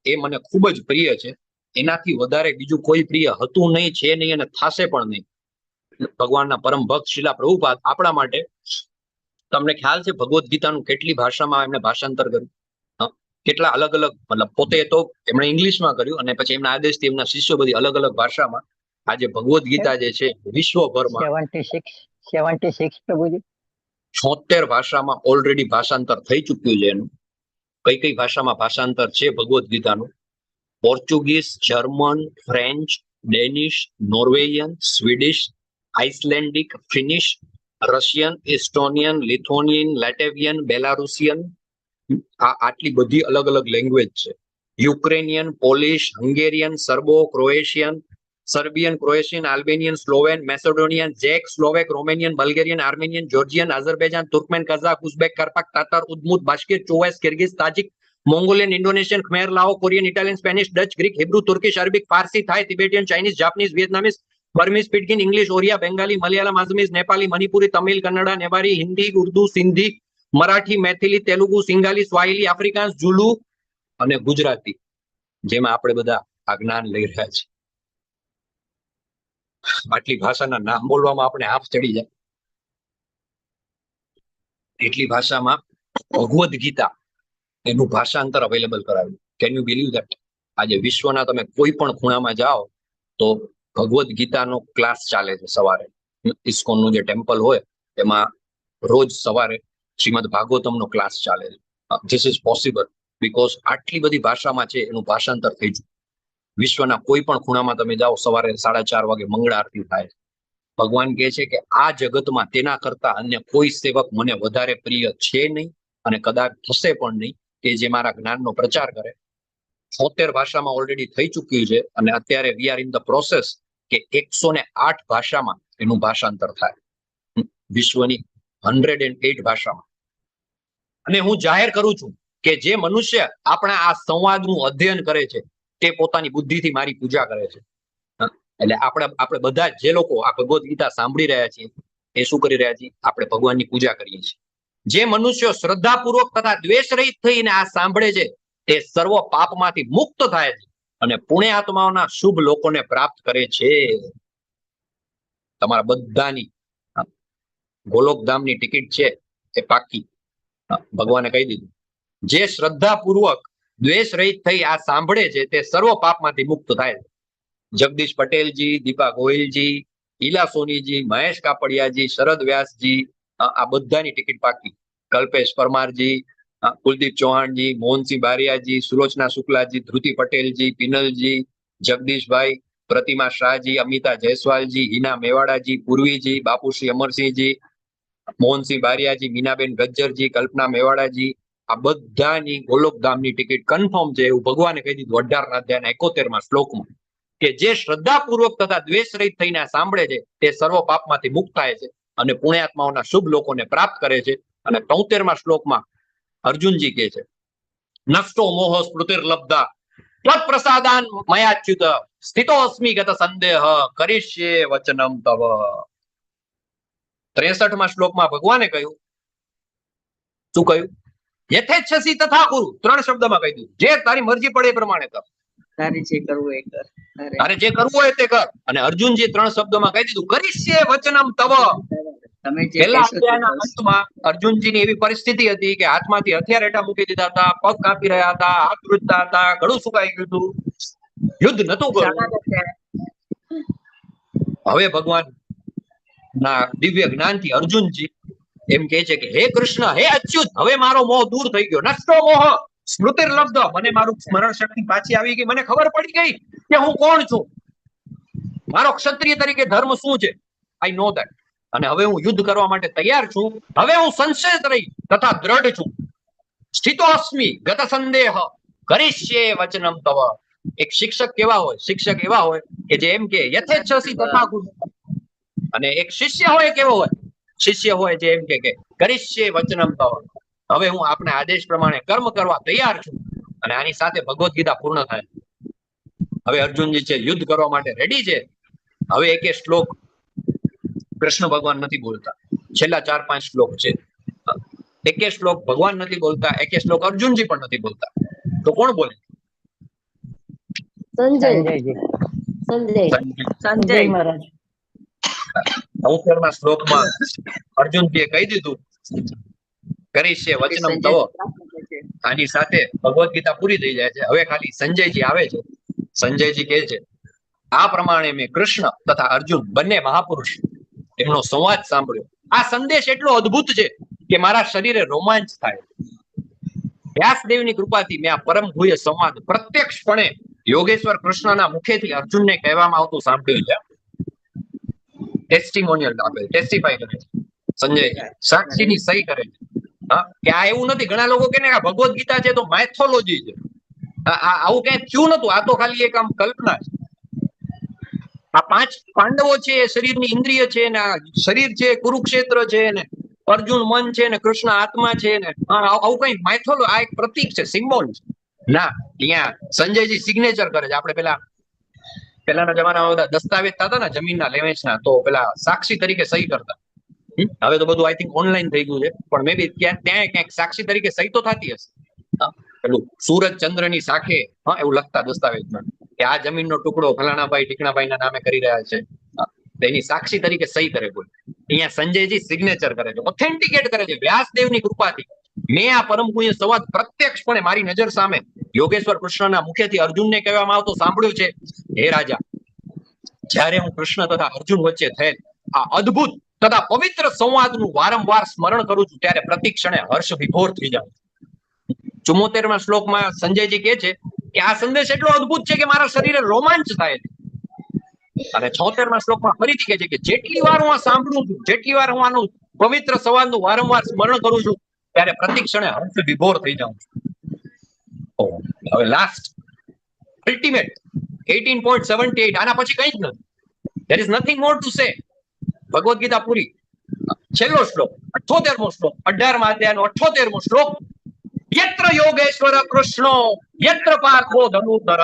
Speaker 1: એ મને ખૂબ જ પ્રિય છે. એનાથી વધારે બીજું કોઈ પ્રિય હતું નહીં, છે નહીં અને થશે પણ નહીં. ભગવાનના પરમ ભક્ત શિલા પ્રભુપાદ આપણા માટે, તમને ખ્યાલ છે ભગવદ્ ગીતાનું કેટલી ભાષામાં એમણે ભાષાંતર કર્યું? કેટલા અલગ અલગ, મતલબ પોતે તો એમણે ઇંગ્લિશમાં કર્યું અને પછી એમના આદેશથી એમના શિષ્યો બધી અલગ અલગ ભાષામાં આજે ભગવદ્ ગીતા જે છે વિશ્વભરમાં
Speaker 5: 76 પ્રભુજી
Speaker 1: 76 ભાષામાં ઓલરેડી ભાષાંતર થઈ ચુક્યું છે. એનું કઈ કઈ ભાષામાં ભાષાંતર છે ભગવદ્ ગીતાનું? Portuguese, German, French, Danish, Norwegian, Swedish, Icelandic, Finnish, Russian, Estonian, Lithuanian, Latvian, Belarusian, આ આટલી બધી અલગ અલગ લેંગ્વેજ છે. Ukrainian, Polish, Hungarian, Serbian, Croatian, Albanian, Slovene, Macedonian, જેક, Slovak, Romanian, Bulgarian, Armenian, Georgian, Azerbaijan, Turkmen, Kazakh, Uzbek, Karakalpak, Tatar, Udmurt, Bashkir, Chuvash, Kyrgyz, Tajik, Mongolian, Indonesian, Khmer, Lao, Korean, Italian, Spanish, Dutch, Greek, Hebrew, Turkish, Arabic, Farsi, Thai, Tibetan, Chinese, Japanese, Vietnamese, Burmese, પિડગિન, English, Oriya, Bengali, Malayalam, Assamese, Nepali, Manipuri, Tamil, Kannada, Newari, Hindi, Urdu, Sindhi, Marathi, Maithili, Telugu, Singhali, Swahili, Afrikaans, Zulu અને ગુજરાતી, જેમાં આપણે બધા આ જ્ઞાન લઈ રહ્યા છીએ. આટલી ભાષાના નામ બોલવામાં આપણે હાફ ચડી જાય. એટલી ભાષામાં ભગવદ્ ગીતા એનું ભાષાંતર અવેલેબલ કરાવ્યું. Can you believe that? આજે વિશ્વના તમે કોઈ પણ ખૂણામાં જાઓ તો ભગવદ્ ગીતાનો ક્લાસ ચાલે છે સવારે. ઇસ્કોનનું જે ટેમ્પલ હોય એમાં રોજ સવારે શ્રીમદ ભાગવતમનો ક્લાસ ચાલે છે. ધીસ ઇઝ પોસિબલ બીકોઝ આટલી બધી ભાષામાં છે એનું ભાષાંતર થઈ ગયું. વિશ્વના કોઈ પણ ખૂણામાં તમે જાઓ સવારે 4:30 વાગે મંગળા આરતી થાય. ભગવાન કહે છે કે આ જગતમાં તેના કરતા અન્ય કોઈ સેવક મને વધારે પ્રિય છે નહીં અને કદાચ થશે પણ નહીં કે જે મારા જ્ઞાનનો પ્રચાર કરે. 76 ભાષામાં ઓલરેડી થઈ ચૂક્યું છે અને અત્યારે we are in the process કે 108 ભાષામાં એનું ભાષાંતર થાય, વિશ્વની 108 ભાષામાં. અને હું જાહેર કરું છું કે જે મનુષ્ય આપણા આ સંવાદનું અધ્યયન કરે છે તે પોતાની બુદ્ધિથી મારી પૂજા કરે છે. એટલે આપણે બધા જે લોકો આ ભગવદ્ ગીતા સાંભળી રહ્યા છીએ એ શું કરી રહ્યા છીએ? આપણે ભગવાનની પૂજા કરીએ છીએ. જે મનુષ્યો શ્રદ્ધાપૂર્વક તથા દ્વેષ રહિત થઈને આ સાંભળે છે તે સર્વ પાપમાંથી મુક્ત થાય છે અને પુણ્યાત્માઓના શુભ લોકોને પ્રાપ્ત કરે છે. તમારા બધાની ગોલોકધામની ટિકિટ છે એ પાકી. ભગવાને કહી દીધું, જે શ્રદ્ધાપૂર્વક દ્વેષ રહિત થઈ આ સાંભળે છે તે સર્વ પાપમાંથી મુક્ત થાય છે. જગદીશ પટેલજી, દીપા ગોહિલજી, ઈલા સોનીજી, મહેશ કાપડિયાજી, શરદ વ્યાસજી, આ બધાની ટિકિટ પાકી. કલ્પેશ પરમારજી, કુલદીપ ચૌહાણજી, મોહનસિંહ બારિયાજી, સુલોચના શુક્લાજી, ધ્રુતિ પટેલજી, પિનલજી, જગદીશભાઈ, પ્રતિમા શાહજી, અમિતા જયસ્વાલજી, હિના મેવાડાજી, પૂર્વીજી, બાપુશ્રી અમરસિંહજી, મોહનસિંહ બારિયાજી, મીનાબેન ગજ્જરજી, કલ્પના મેવાડાજી, આ બધાની ગોલોકધામની ટિકિટ કન્ફર્મ છે એવું ભગવાને કહી દીધું 18ના અધ્યાયના 71માં શ્લોકમાં, કે જે શ્રદ્ધાપૂર્વક તથા દ્વેષ રહિત થઈને સાંભળે છે તે સર્વ પાપમાંથી મુક્ત થાય છે અને પુણ્યાત્માઓના શુભ લોકોને પ્રાપ્ત કરે છે. અને 73માં શ્લોકમાં અર્જુનજી કહે છે, નષ્ટો મોહ સ્મૃતિર્લબ્ધા ત્વત્પ્રસાદાન મયાચ્યુત સ્થિતોસ્મિ ગત સંદેહ કરીષ્યે વચનમ તવ. 63માં શ્લોકમાં ભગવાને કહ્યું, શું કહ્યું? યથેચ્છસી તથા કુરુ. 3 શબ્દમાં કહી દીધું, જે તારી મરજી પડે એ પ્રમાણે કર.
Speaker 2: તારે જે કરવું એ કર.
Speaker 1: તારે જે કરવું હોય તે કર. અને અર્જુનજી 3 શબ્દોમાં કહી દીધું, કરીષ્યે વચનમ તવ.
Speaker 2: તમે જે
Speaker 1: પહેલા
Speaker 2: કહેશો તે
Speaker 1: અધ્યાયના
Speaker 2: કરશું.
Speaker 1: અંતમાં અર્જુનજીની એવી પરિસ્થિતિ હતી કે હાથમાંથી હથિયાર હેઠા મૂકી દીધા હતા, પગ કાપી રહ્યા હતા, હાથ ધ્રુજતા હતા, ગળું સુકાઈ ગયું હતું, યુદ્ધ નતું કરવું. હવે ભગવાન ના દિવ્ય જ્ઞાનથી અર્જુનજી એમ કહે છે કે હે કૃષ્ણ, હે અચ્યુત, હવે મારો મોહ દૂર થઈ ગયો. નષ્ટો મોહ સ્મૃતિર્લબ્ધ. મને મારું સ્મરણ શક્તિ પાછી આવી ગઈ. મને ખબર પડી ગઈ કે હું કોણ છું, મારો ક્ષત્રિય તરીકે ધર્મ શું છે. આઈ નો ધેટ. અને હવે હું યુદ્ધ કરવા માટે તૈયાર છું. હવે હું સંશય રહી તથા દ્રઢ છું. સ્થિતોસ્મિ ગત સંદેહ કરીષ્યે વચનમ તવ. એક શિક્ષક કેવા હોય? શિક્ષક એવા હોય કે જે એમ કે યથેચ્છસી તથા કુરુ. અને એક શિષ્ય હોય કેવો હોય? શિષ્ય હોય જે એમ કે કરીષ્યે વચનમ તવ. હવે હું આપના આદેશ પ્રમાણે કર્મ કરવા તૈયાર છું. અને આની સાથે ભગવદ ગીતા પૂર્ણ થાય. હવે અર્જુનજી છે યુદ્ધ કરવા માટે રેડી છે. હવે એક શ્લોક કૃષ્ણ ભગવાન નથી બોલતા. છેલ્લા 4-5 શ્લોક છે. એકે શ્લોક ભગવાન નથી બોલતા, એકે શ્લોક અર્જુનજી પણ નથી બોલતા. તો કોણ બોલે?
Speaker 5: સંજયજી.
Speaker 2: સંજય
Speaker 5: મહારાજ.
Speaker 1: 73માં શ્લોકમાં અર્જુનજીએ કહી દીધું, કરીષ્યે વચનમ તવ. આની સાથે ભગવદ ગીતા પૂરી થઈ જાય છે. હવે ખાલી સંજયજી આવે છે. સંજયજી કહે છે, આ પ્રમાણે મેં કૃષ્ણ તથા અર્જુન બંને મહાપુરુષ એમનો સંવાદ સાંભળ્યો. આ સંદેશ એટલો અદ્ભુત છે કે મારા શરીરે રોમાંચ થાય. વ્યાસદેવની કૃપાથી મેં આ પરમ ભૂય સંવાદ પ્રત્યક્ષપણે યોગેશ્વર કૃષ્ણના મુખેથી અર્જુનને કહેવામાં આવતું સાંભળ્યું છે. ટેસ્ટિમોનિયલ આપે, ટેસ્ટિફાઈ કરે છે સંજય, સાક્ષીની સહી કરે છે. હા, કે આ એવું નથી. ઘણા લોકો કહે ને આ ભગવદ ગીતા છે તો માઇથોલોજી છે. આવું કઈ થયું નતું. આ તો ખાલી એક આમ કલ્પના છે. આ 5 પાંડવો છે એ શરીરની ઇન્દ્રિય છે ને આ શરીર છે કુરુક્ષેત્ર છે ને અર્જુન મન છે ને કૃષ્ણ આત્મા છે ને આવું કઈ માઇથોલો. આ એક પ્રતીક છે, સિમ્બોલ છે. ના, અહીંયા સંજયજી સિગ્નેચર કરે છે. આપણે પેલાના જમાનામાં બધા દસ્તાવેજ થતા ને જમીનના લેવેચના, તો પેલા સાક્ષી તરીકે સહી કરતા. હવે તો બધું આઈ થિંક ઓનલાઈન થઈ ગયું છે, પણ મે બી ત્યાં ક્યાંક સાક્ષી તરીકે સહી તો થતી હશે. પેલું સૂરજ ચંદ્રની સાખે એવું લખતા દસ્તાવેજમાં કે આ જમીનનો ટુકડો ફલાણાભાઈ ટીકણાભાઈના નામે કરી રહ્યા છે. એની સાક્ષી તરીકે સહી કરે કોઈ. અહીંયા સંજયજી સિગ્નેચર કરે છે, ઓથેન્ટિકેટ કરે છે. વ્યાસદેવની કૃપાથી મેં આ પરમ પુણ્ય સંવાદ પ્રત્યક્ષપણે મારી નજર સામે યોગેશ્વર કૃષ્ણના મુખેથી અર્જુનને કહેવામાં આવતો સાંભળ્યું છે. હે રાજા, જ્યારે હું કૃષ્ણ તથા અર્જુન વચ્ચે થયેલ આ અદ્ભુત તથા પવિત્ર સંવાદનું વારંવાર સ્મરણ કરું છું ત્યારે પ્રતિક્ષણે હર્ષ વિભોર થઈ જાય. 74માં શ્લોકમાં સંજયજી કહે છે કે આ સંદેશ એટલો અદ્ભુત છે કે મારા શરીરે રોમાંચ થાય છે. અને 76માં શ્લોકમાં ફરીથી કહે છે કે જેટલી વાર હું આ સાંભળું છું, જેટલી વાર હું આનું પવિત્ર સંવાદનું વારંવાર સ્મરણ કરું છું ત્યારે પ્રતિક્ષણે હર્ષ વિભોર થઈ જાઉં છું. હવે લાસ્ટ અલ્ટિમેટ 18.78. આના પછી કંઈ જ નથી. there is nothing more to say. Bhagavad Gita પૂરી. છેલ્લો શ્લોક 78મો શ્લોક 18મા અધ્યાયનો 78મો શ્લોક. યત્ર યોગેશ્વર કૃષ્ણો યત્ર પાર્થો ધનુધર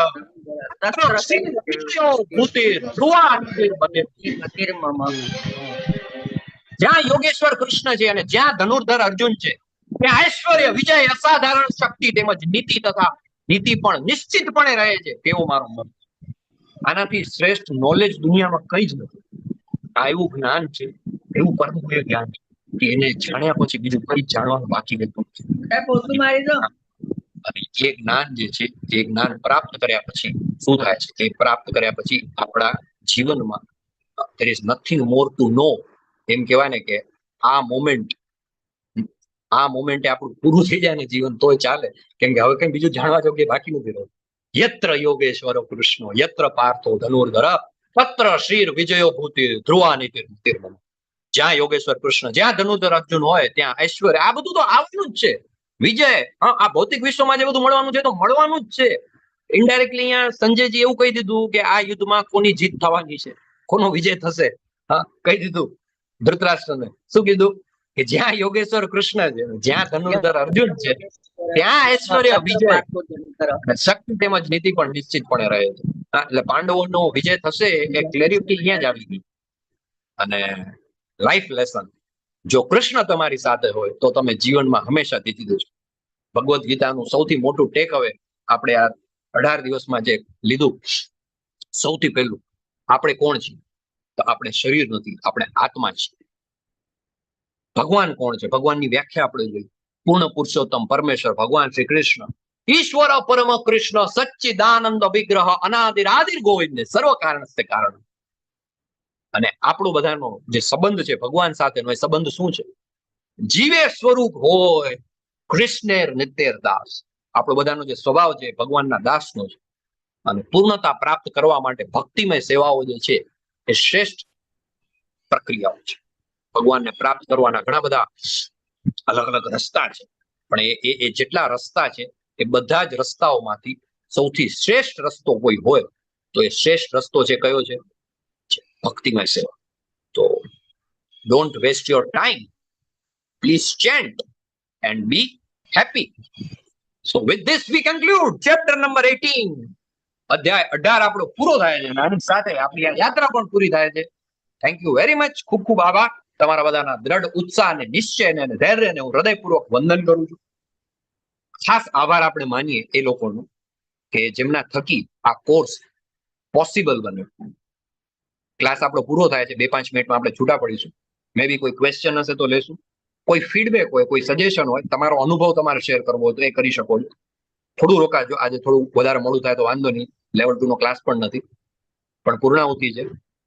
Speaker 1: જ્યાં યોગેશ્વર કૃષ્ણ છે અને જ્યાં ધનુર્ધર અર્જુન છે, ત્યાં ઐશ્વર્ય, વિજય, અસાધારણ શક્તિ તેમજ નીતિ તથા નીતિ પણ નિશ્ચિતપણે રહે છે, તેવો મારો મત. આનાથી શ્રેષ્ઠ નોલેજ દુનિયામાં કઈ જ નથી. આ એવું જ્ઞાન છે, એવું પરમપૂર્ય જ્ઞાન છે કે એને જાણ્યા પછી બીજું કઈ જાણવાનું બાકી રહેતું નથી.
Speaker 2: પોતું મારી દો.
Speaker 1: અને એ જ્ઞાન જે છે, એ જ્ઞાન પ્રાપ્ત કર્યા પછી શું થાય છે? એ પ્રાપ્ત કર્યા પછી આપણા જીવનમાં there is nothing more to know. એમ કહેવાય ને કે આ મોમેન્ટે આપણું પૂરું થઈ જાય ને જીવન તોય ચાલે, કેમ કે હવે કઈ બીજું જાણવા જેવું કે બાકી નથી રહ્યું. યત્ર યોગેશ્વરો કૃષ્ણો યત્ર પાર્થો ધનુર્ધર તત્ર શ્રીર વિજયો ભૂતિ ધ્રુવા નીતિર્મમ. જ્યાં યોગેશ્વર કૃષ્ણ, જ્યાં ધનુર્ધર અર્જુન હોય ત્યાં ઐશ્વર્ય. આ બધું તો આવવાનું જ છે. વિજય, આ ભૌતિક વિશ્વમાં જે બધું મળવાનું છે તો મળવાનું જ છે. ઇનડાયરેક્ટલી અહીંયા સંજયજી એવું કહી દીધું કે આ યુદ્ધમાં કોની જીત થવાની છે, કોનો વિજય થશે. હા, કહી દીધું ધૃતરાષ્ટ્રને. શું કીધું? કે જ્યાં યોગેશ્વર કૃષ્ણ છે, જ્યાં ધનુર્ધર અર્જુન છે, ત્યાં ઐશ્વર્ય, વિજય, શક્તિ તેમજ નીતિ પણ નિશ્ચિતપણે રહે છે. એટલે પાંડવોનો વિજય થશે એ ક્લેરિટી અહીંયા જ આવી ગઈ. અને લાઈફ લેસન, જો કૃષ્ણ તમારી સાથે હોય તો તમે જીવનમાં હંમેશા જીતી જશો. ભગવદ્ ગીતાનું સૌથી મોટું ટેક અવે આપણે આ 18 દિવસમાં જે લીધું, સૌથી પહેલું, આપણે કોણ છીએ? તો આપણે શરીર નથી, આપણે આત્મા છીએ. ભગવાન કોણ છે? ભગવાનની વ્યાખ્યા આપણે જોઈ. પૂર્ણ પુરુષોત્તમ પરમેશ્વર ભગવાન શ્રી કૃષ્ણ, ઈશ્વર પરમ કૃષ્ણ સચ્ચિદાનંદ વિગ્રહ અનાદિરાદિર ગોવિંદ સર્વ કારણસ્તે કારણ. અને આપણો બધાનો જે સંબંધ છે ભગવાન સાથેનો, એ સંબંધ શું છે? જીવે સ્વરૂપ હોય કૃષ્ણેર નિત્યેર દાસ. આપણો બધાનો જે સ્વભાવ છે ભગવાનના દાસનો છે. અને પૂર્ણતા પ્રાપ્ત કરવા માટે ભક્તિમય સેવાઓ જે છે એ શ્રેષ્ઠ પ્રક્રિયાઓ છે. ભગવાનને પ્રાપ્ત કરવાના ઘણા બધા અલગ અલગ રસ્તા છે, પણ એ જેટલા રસ્તા છે એ બધા જ રસ્તાઓમાંથી સૌથી શ્રેષ્ઠ રસ્તો કોઈ હોય તો એ શ્રેષ્ઠ રસ્તો છે કયો છે? ભક્તિમય સેવા. તો don't waste your time, please chant and be happy. So with this we conclude chapter number 18. અધ્યાય 18 આપણો પૂરો થાય છે અને આની સાથે આપણી આ યાત્રા પણ પૂરી થાય છે. Thank you very much. ખૂબ ખૂબ આભાર. તમારા બધાના દ્રઢ ઉત્સાહ અને નિશ્ચય અને ધૈર્યને હું હૃદયપૂર્વક વંદન કરું છું. ખાસ આભાર આપણે માનીએ એ લોકોનો કે જેમના થકી આ કોર્સ પોસિબલ બન્યો. ક્લાસ આપણો પૂરો થાય છે, 2-5 મિનિટમાં આપણે છૂટા પડીશું. મે બી કોઈ ક્વેશ્ચન હશે તો લેશું, કોઈ ફીડબેક હોય, કોઈ સજેશન હોય, તમારો અનુભવ તમારે શેર કરવો હોય તો એ કરી શકો છો. થોડું રોકાજો, આજે થોડું વધારે મોડું થાય તો વાંધો નહીં. લેવલ 2 નો ક્લાસ પણ નથી, પણ પૂર્ણાહુતિ છે.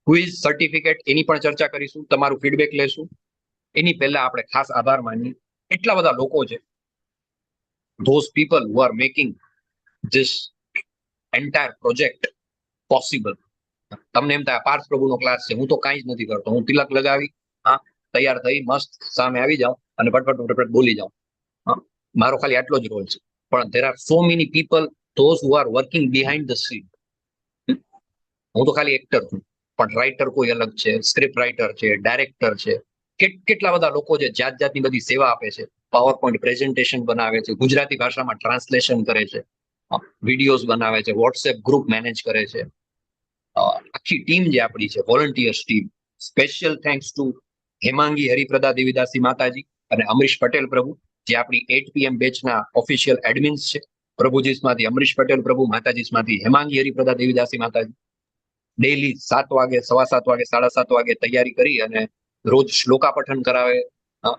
Speaker 1: ક્વિઝ, સર્ટિફિકેટ, એની પણ ચર્ચા કરીશું, તમારું ફીડબેક લેશું. એની પહેલા આપણે ખાસ આભાર માનીએ એટલા બધા લોકો છે, those people who are making this entire project possible. તમને એમ થાય પાર્થ પ્રભુનો ક્લાસ છે, હું તો કાંઈ જ નથી કરતો, હું તિલક લગાવી, હા, તૈયાર થઈ મસ્ત સામે આવી જાઉં અને ફટફટ બોલી જાઉં, હા, મારો ખાલી આટલો જ રોલ છે. પણ there are so many people, those who are working behind the scene. હું તો ખાલી એક્ટર છું, પણ રાઇટર કોઈ અલગ છે, સ્ક્રિપ્ટ રાઇટર છે, ડાયરેક્ટર છે, કેટલા બધા લોકો છે, જાત જાતની બધી સેવા આપે છે. પાવર પોઈન્ટ પ્રેઝન્ટેશન બનાવે છે, ગુજરાતી ભાષામાં ટ્રાન્સલેશન કરે છે, વિડીયોઝ બનાવે છે, વોટ્સએપ ગ્રુપ મેનેજ કરે છે. આખી ટીમ જે આપણી છે, volunteers team. Special thanks to Hemangi Haripradha Devidasi Mataji અને અમરીશ પટેલ પ્રભુ, જે આપણી 8 PM બેચના ઓફિશિયલ એડમિન્સ છે. પ્રભુજીસમાંથી અમરીશ પટેલ પ્રભુ, માતાજીસમાંથી હેમાંગી હરિપ્રદા દેવીદાસી માતાજી. ડેઈલી 7 વાગે, 7:15 વાગે, 7:30 વાગે તૈયારી કરી અને રોજ શ્લોકા પઠન કરાવે.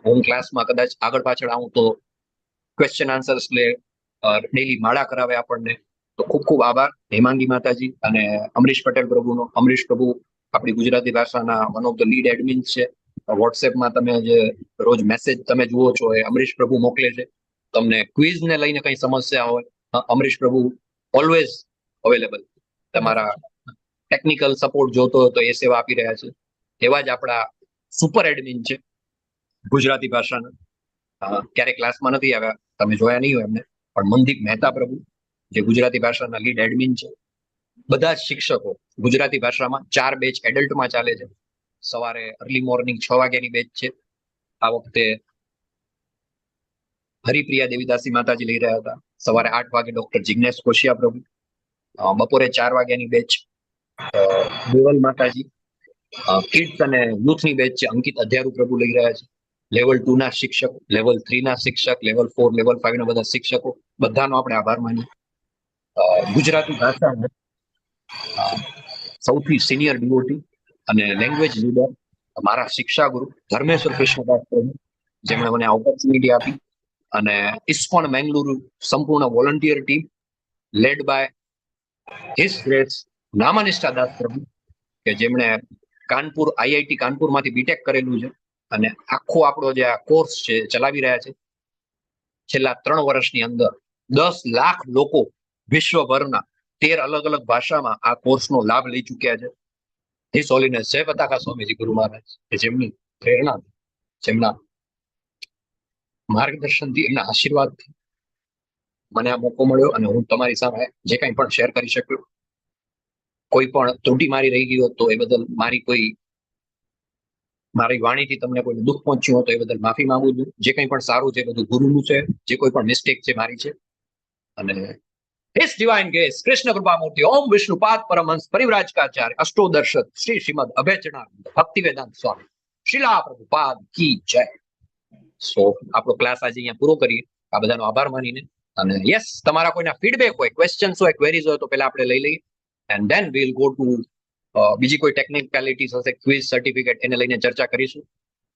Speaker 1: હું ક્લાસમાં કદાચ આગળ પાછળ આવું તો ક્વેશ્ચન આન્સર્સ લે, ડેઈલી માળા કરાવે આપણને. તો ખૂબ ખૂબ આભાર હેમાંગી માતાજી અને અમરીશ પટેલ પ્રભુનો. અમરીશ પ્રભુ આપણી ગુજરાતી ભાષાના વન ઓફ ધ લીડ એડમિન્સ છે. વોટ્સએપમાં તમે જે રોજ મેસેજ તમે જુઓ છો એ અમરીશ પ્રભુ મોકલે છે. તમને ક્વિઝને લઈને કઈ સમસ્યા હોય, અમરીશ પ્રભુ ઓલવેઝ અવેલેબલ. તમારા ટેકનિકલ સપોર્ટ જોતો હોય તો એ સેવા આપી રહ્યા છે. એવા જ આપણા સુપર એડમિન છે ગુજરાતી ભાષાના, ક્યારેક ક્લાસમાં નથી આવ્યા, તમે જોયા નહીં હોય એમને, પણ મનદીપ મહેતા પ્રભુ, જે ગુજરાતી ભાષાના લીડ એડમિન છે. બધા જ શિક્ષકો ગુજરાતી ભાષામાં 4 બેચ એડલ્ટમાં ચાલે છે. સવારે અર્લી મોર્નિંગ 6 વાગ્યાની બેચ છે. આ વખતે હરિપ્રિયા દેવીદાસી માતાજી લઈ રહ્યા હતા. સવારે 8 વાગે ડોક્ટર જિગ્નેશ કોશિયા પ્રભુ. બપોરે 4 વાગ્યાની બેચ દેવલ માતાજી કિડ્સ અને યુથની બેચ છે અંકિત અધ્યારુ પ્રભુ લઈ રહ્યા છે. લેવલ 2 ના શિક્ષક, લેવલ 3 ના શિક્ષક, લેવલ 4 લેવલ 5 ના બધા શિક્ષકો બધાનો આપણે આભાર માનીએ. ગુજરાતી ભાષા સૌથી સિનિયર ડીઓટી અને લેંગ્વેજ લીડર મારા શિક્ષા ગુરુ ધર્મેશ્વર કૃષ્ણદાસ પ્રભુ, જેમણે મને આ ઓપોર્ચ્યુનિટી આપી. અને ઇસ્કોન મેંગલુરુ સંપૂર્ણ volunteer team led by his grace Namanishtha Das Prabhu, કે જેમણે કાનપુર આઈઆઈટી કાનપુરમાંથી બીટેક કરેલું છે અને આખો આપણો જે આ કોર્સ છે ચલાવી રહ્યા છે. છેલ્લા 3 વર્ષની અંદર 10 લાખ લોકો વિશ્વભરના 13 અલગ અલગ ભાષામાં આ કોર્સનો લાભ લઈ ચુક્યા છે. હિઝ હોલીનેસ જય પતાકા સ્વામીજી ગુરુ મહારાજ, કે જેમની પ્રેરણા, જેમના માર્ગદર્શનથી, એમના આશીર્વાદથી મને આ મોકો મળ્યો અને હું તમારી સામે જે કંઈ પણ શેર કરી શક્યો. કોઈ પણ ત્રુટી મારી રહી ગઈ હોત તો એ બદલ મારી વાણીથી તમને કોઈ દુઃખ પહોંચ્યું હોય તો એ બદલ માફી માંગુ છું. જે કંઈ પણ સારું છે બધું ગુરુનું છે, જે કોઈ પણ મિસ્ટેક છે મારી છે. અને His divine grace, Krishna Kripamurti, Om Vishnupaad Paramhans Parivrajkaचार्य अष्टोदर्शक Shri Shrimad अभयचरणानंद Bhaktivedanta स्वामी शिला प्रभुपाद की जय. સો આપણો ક્લાસ આજે અહીંયા પૂરો કરીએ આ બધાનો આભાર માનીને. અને યસ, તમારા કોઈના ફીડબેક હોય, ક્વેશ્ચન્સ હોય, ક્વેરીઝ હોય તો પહેલા આપણે લઈ લઈએ and then we will go to બીજી કોઈ ટેકનિકાલિટીઝ હશે, ક્વિઝ સર્ટિફિકેટ, એને લઈને ચર્ચા કરીશું.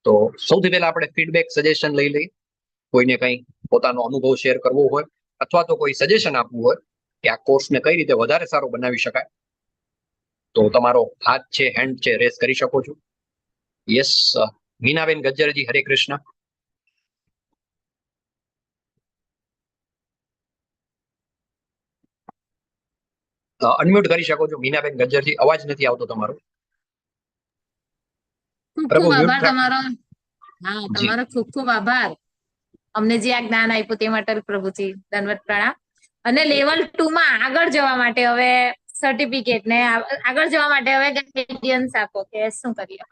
Speaker 1: તો સૌથી પહેલા આપણે ફીડબેક સજેશન લઈ લઈએ. કોઈને કંઈ પોતાનો અનુભવ શેર કરવો હોય અથવા તો કોઈ સજેશન આપવું હોય કે આ કોર્સને કઈ રીતે વધારે સારો બનાવી શકાય, તો તમારો હાથ છે, હેન્ડ છે, રેસ કરી શકો છો. યસ, મીનાબેન ગજ્જરજી, હરે કૃષ્ણ. અનમ્યુટ કરી શકો છો મીનાબેન ગજ્જરજી, અવાજ નથી આવતો તમારો.
Speaker 6: ખૂબ
Speaker 1: પ્રભુ
Speaker 6: ખૂબ
Speaker 1: mute
Speaker 6: આભાર
Speaker 1: રાખ-
Speaker 6: તમારો. હા,
Speaker 1: જી.
Speaker 6: તમારો ખૂબ ખૂબ આભાર અમને જે આ જ્ઞાન આપ્યું તે માટે પ્રભુજી દંડવત પ્રણામ. અને લેવલ 2 માં આગળ જવા માટે હવે સર્ટિફિકેટ ને આગળ જવા માટે હવે ગાઈડન્સ આપો કે શું કરીએ.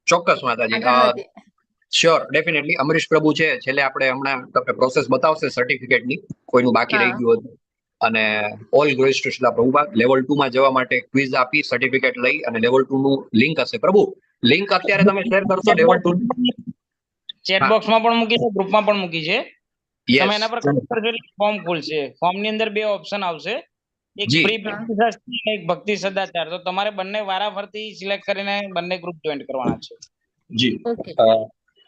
Speaker 1: ચોક્કસ માતાજી,
Speaker 6: આગળ વધીએ.
Speaker 1: Sure, definitely. અમરીશ પ્રભુ છે, છેલ્લે આપણે હમણાં તમને પ્રોસેસ બતાવશે સર્ટિફિકેટની, કોઈનું બાકી રહી
Speaker 6: હા.
Speaker 1: ગયું હતું. અને all glories to Srila Prabhupada. Level 2 માં જવા માટે ક્વિઝ આપી, સર્ટિફિકેટ લઈ, અને લેવલ 2 નું લિંક હશે. પ્રભુ, લિંક અત્યારે તમે શેર કરશો લેવલ 2?
Speaker 3: ચેટ
Speaker 1: હા.
Speaker 3: બોક્સમાં પણ મૂકી છે, ગ્રુપમાં પણ મૂકી છે. તમે
Speaker 1: યસ
Speaker 3: એના પર ક્લિક કરશો એટલે ફોર્મ ખુલશે. ફોર્મ ની અંદર 2 ઓપ્શન આવશે, એક
Speaker 1: જી.
Speaker 3: પ્રી ભક્તિ એક ભક્તિ સદાચાર. તો તમારે બંને વારાફરતી સિલેક્ટ કરીને બંને ગ્રુપ જોઈન કરવાના છે.
Speaker 1: જી.
Speaker 6: ઓકે.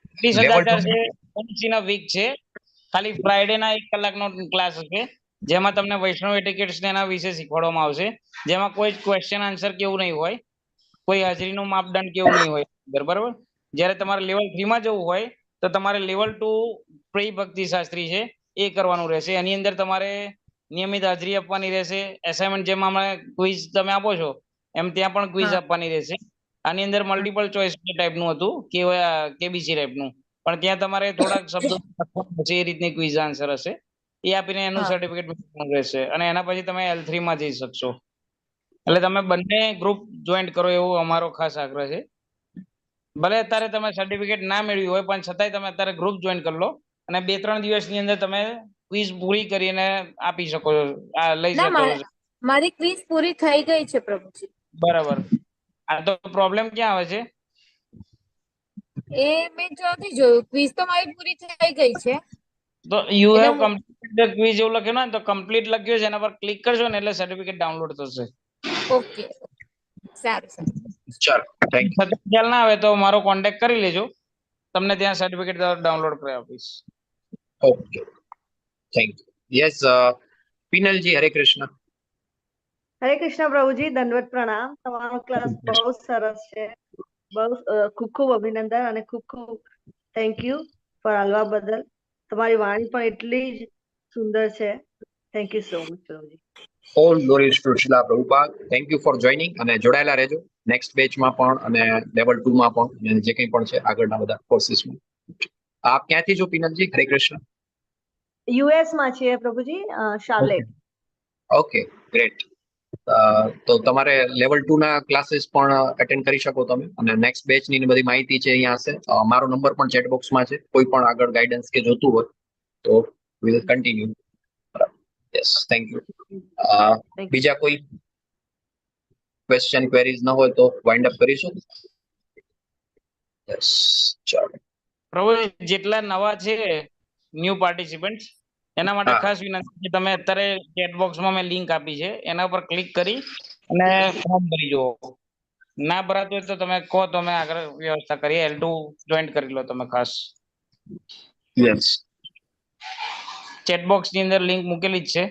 Speaker 3: ભક્તિ
Speaker 1: લેવલ
Speaker 3: સદાચાર
Speaker 1: 2
Speaker 3: છે ના વીક છે, ખાલી ફ્રાઈડે ના 1 કલાકનો ક્લાસ હશે, જેમાં તમને વૈષ્ણવ એટિકેટ્સ ને એના વિશે શીખવાડવામાં આવશે. જેમાં કોઈ ક્વેશ્ચન આન્સર કેવું નહીં હોય, કોઈ હાજરીનું માપદંડ કેવું નહીં હોય, બરાબર. જ્યારે તમારે લેવલ 3 માં જવું હોય તો તમારે લેવલ 2 પ્રી ભક્તિ શાસ્ત્રી છે એ કરવાનું રહેશે. એની અંદર તમારે નિયમિત હાજરી આપવાની રહેશે. એસાઇનમેન્ટ જેમ અમે ક્વિઝ તમે આપો છો એમ ત્યાં પણ ક્વિઝ આપવાની રહેશે. આની અંદર મલ્ટિપલ ચોઇસ ટાઈપનું હતું કે કેબીસી ટાઈપનું, પણ ત્યાં તમારે થોડાક શબ્દો છે એ રીતની ક્વિઝ આન્સર હશે. એ આપીને એનું સર્ટિફિકેટ મેળવવાનું રહેશે અને એના પછી તમે L3 માં જઈ શકશો. એટલે તમે બંને ગ્રુપ જોઈન્ટ કરો એવો અમારો ખાસ આગ્રહ છે. ભલે અત્યારે તમે સર્ટિફિકેટ ના મેળવ્યું હોય પણ છતાંય તમે અત્યારે ગ્રુપ જોઈન કરી લો અને 2-3 દિવસની અંદર તમે ક્વિઝ પૂરી કરીને આપી શકો છો, લઈ
Speaker 6: ના,
Speaker 3: શકો છો.
Speaker 6: મારી ક્વિઝ પૂરી થઈ ગઈ છે પ્રભુજી.
Speaker 3: બરાબર. આ તો પ્રોબ્લેમ ક્યાં આવે છે?
Speaker 6: એ મેં નથી જોયું. ક્વિઝ તો મારી પૂરી થઈ ગઈ છે.
Speaker 3: તો યુ
Speaker 6: એટલે
Speaker 3: હેવ કમ્પ્લીટેડ ધ ક્વિઝ એવું લખ્યું ને, તો કમ્પ્લીટ લખ્યું છે એના પર ક્લિક કરશો ને એટલે સર્ટિફિકેટ ડાઉનલોડ થશે.
Speaker 6: ઓકે, સારું સારું.
Speaker 1: ચાલો, થેન્ક યુ.
Speaker 3: છતાં ખ્યાલ ના આવે તો મારો કોન્ટેક્ટ કરી લેજો, તમને ત્યાં સર્ટિફિકેટ ડાઉનલોડ કરી આપીશ.
Speaker 1: Okay, thank you. યસ, પિનલજી, હરે કૃષ્ણ.
Speaker 7: હરે કૃષ્ણ પ્રભુજી, દંડવત પ્રણામ. તમારો ક્લાસ બહુ સરસ છે. બહુ ખૂબ ખૂબ અભિનંદન અને ખૂબ ખૂબ થેન્ક યુ ફોર હાલવા બદલ. તમારી વાણી પણ એટલી જ સુંદર છે. થેન્ક યુ સો મચ પ્રભુજી.
Speaker 1: All glories to Srila Prabhupada. Thank you for joining અને જોડાયેલા રહેજો નેક્સ્ટ બેચમાં પણ અને લેવલ 2 માં પણ અને જે કંઈ પણ છે આગળના બધા કોર્સિસમાં. આપ ક્યાંથી છો પિનલજી? હરે કૃષ્ણ.
Speaker 7: યુએસ માં છીએ પ્રભુજી, શાર્લેટ.
Speaker 1: Okay, great. તો તમારે લેવલ 2 ના ક્લાસીસ પણ અટેન્ડ કરી શકો તમે અને નેક્સ્ટ બેચની બધી માહિતી છે અહીંયા હશે. મારો નંબર પણ ચેટ બોક્સમાં છે. કોઈ પણ આગળ ગાઈડન્સ કે જોતું હોય તો will continue. Yes, thank you. બીજા કોઈ? ક્વેશ્ચન ક્વેરીઝ ન હોય તો વાઇન્ડ અપ કરીશું. યસ, ચાલો.
Speaker 3: પ્રભુ જેટલા નવા છે ન્યૂ પાર્ટિસિપન્ટ એના માટે
Speaker 1: હા.
Speaker 3: ખાસ વિનંતી છે, તમે અત્યારે ચેટ બોક્સમાં મેં લિંક આપી છે એના પર ક્લિક કરી અને ફોર્મ ભરી જુઓ. ના ભરાતું હોય તો તમે કહો તો અમે આગળ વ્યવસ્થા કરીએ. L2 જોઈન્ટ કરી લો તમે ખાસ.
Speaker 1: યસ.
Speaker 3: ચેટ બોક્સ ની અંદર લિંક મૂકેલી જ છે,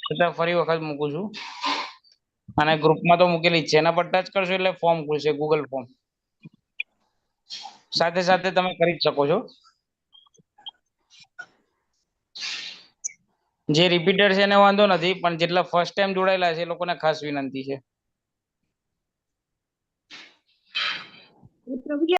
Speaker 3: છતાં ફરી વખત મૂકું છું. અને ગ્રુપમાં તો મૂકેલી જ છે, એના પર ટચ કરશો એટલે ફોર્મ ખુલશે, ગૂગલ ફોર્મ. સાથે સાથે તમે કરી જ શકો છો. જે રિપીટર છે એને વાંધો નથી, પણ જેટલા ફર્સ્ટ ટાઈમ જોડાયેલા છે એ લોકોને ખાસ વિનંતી છે.
Speaker 2: પ્રભુજી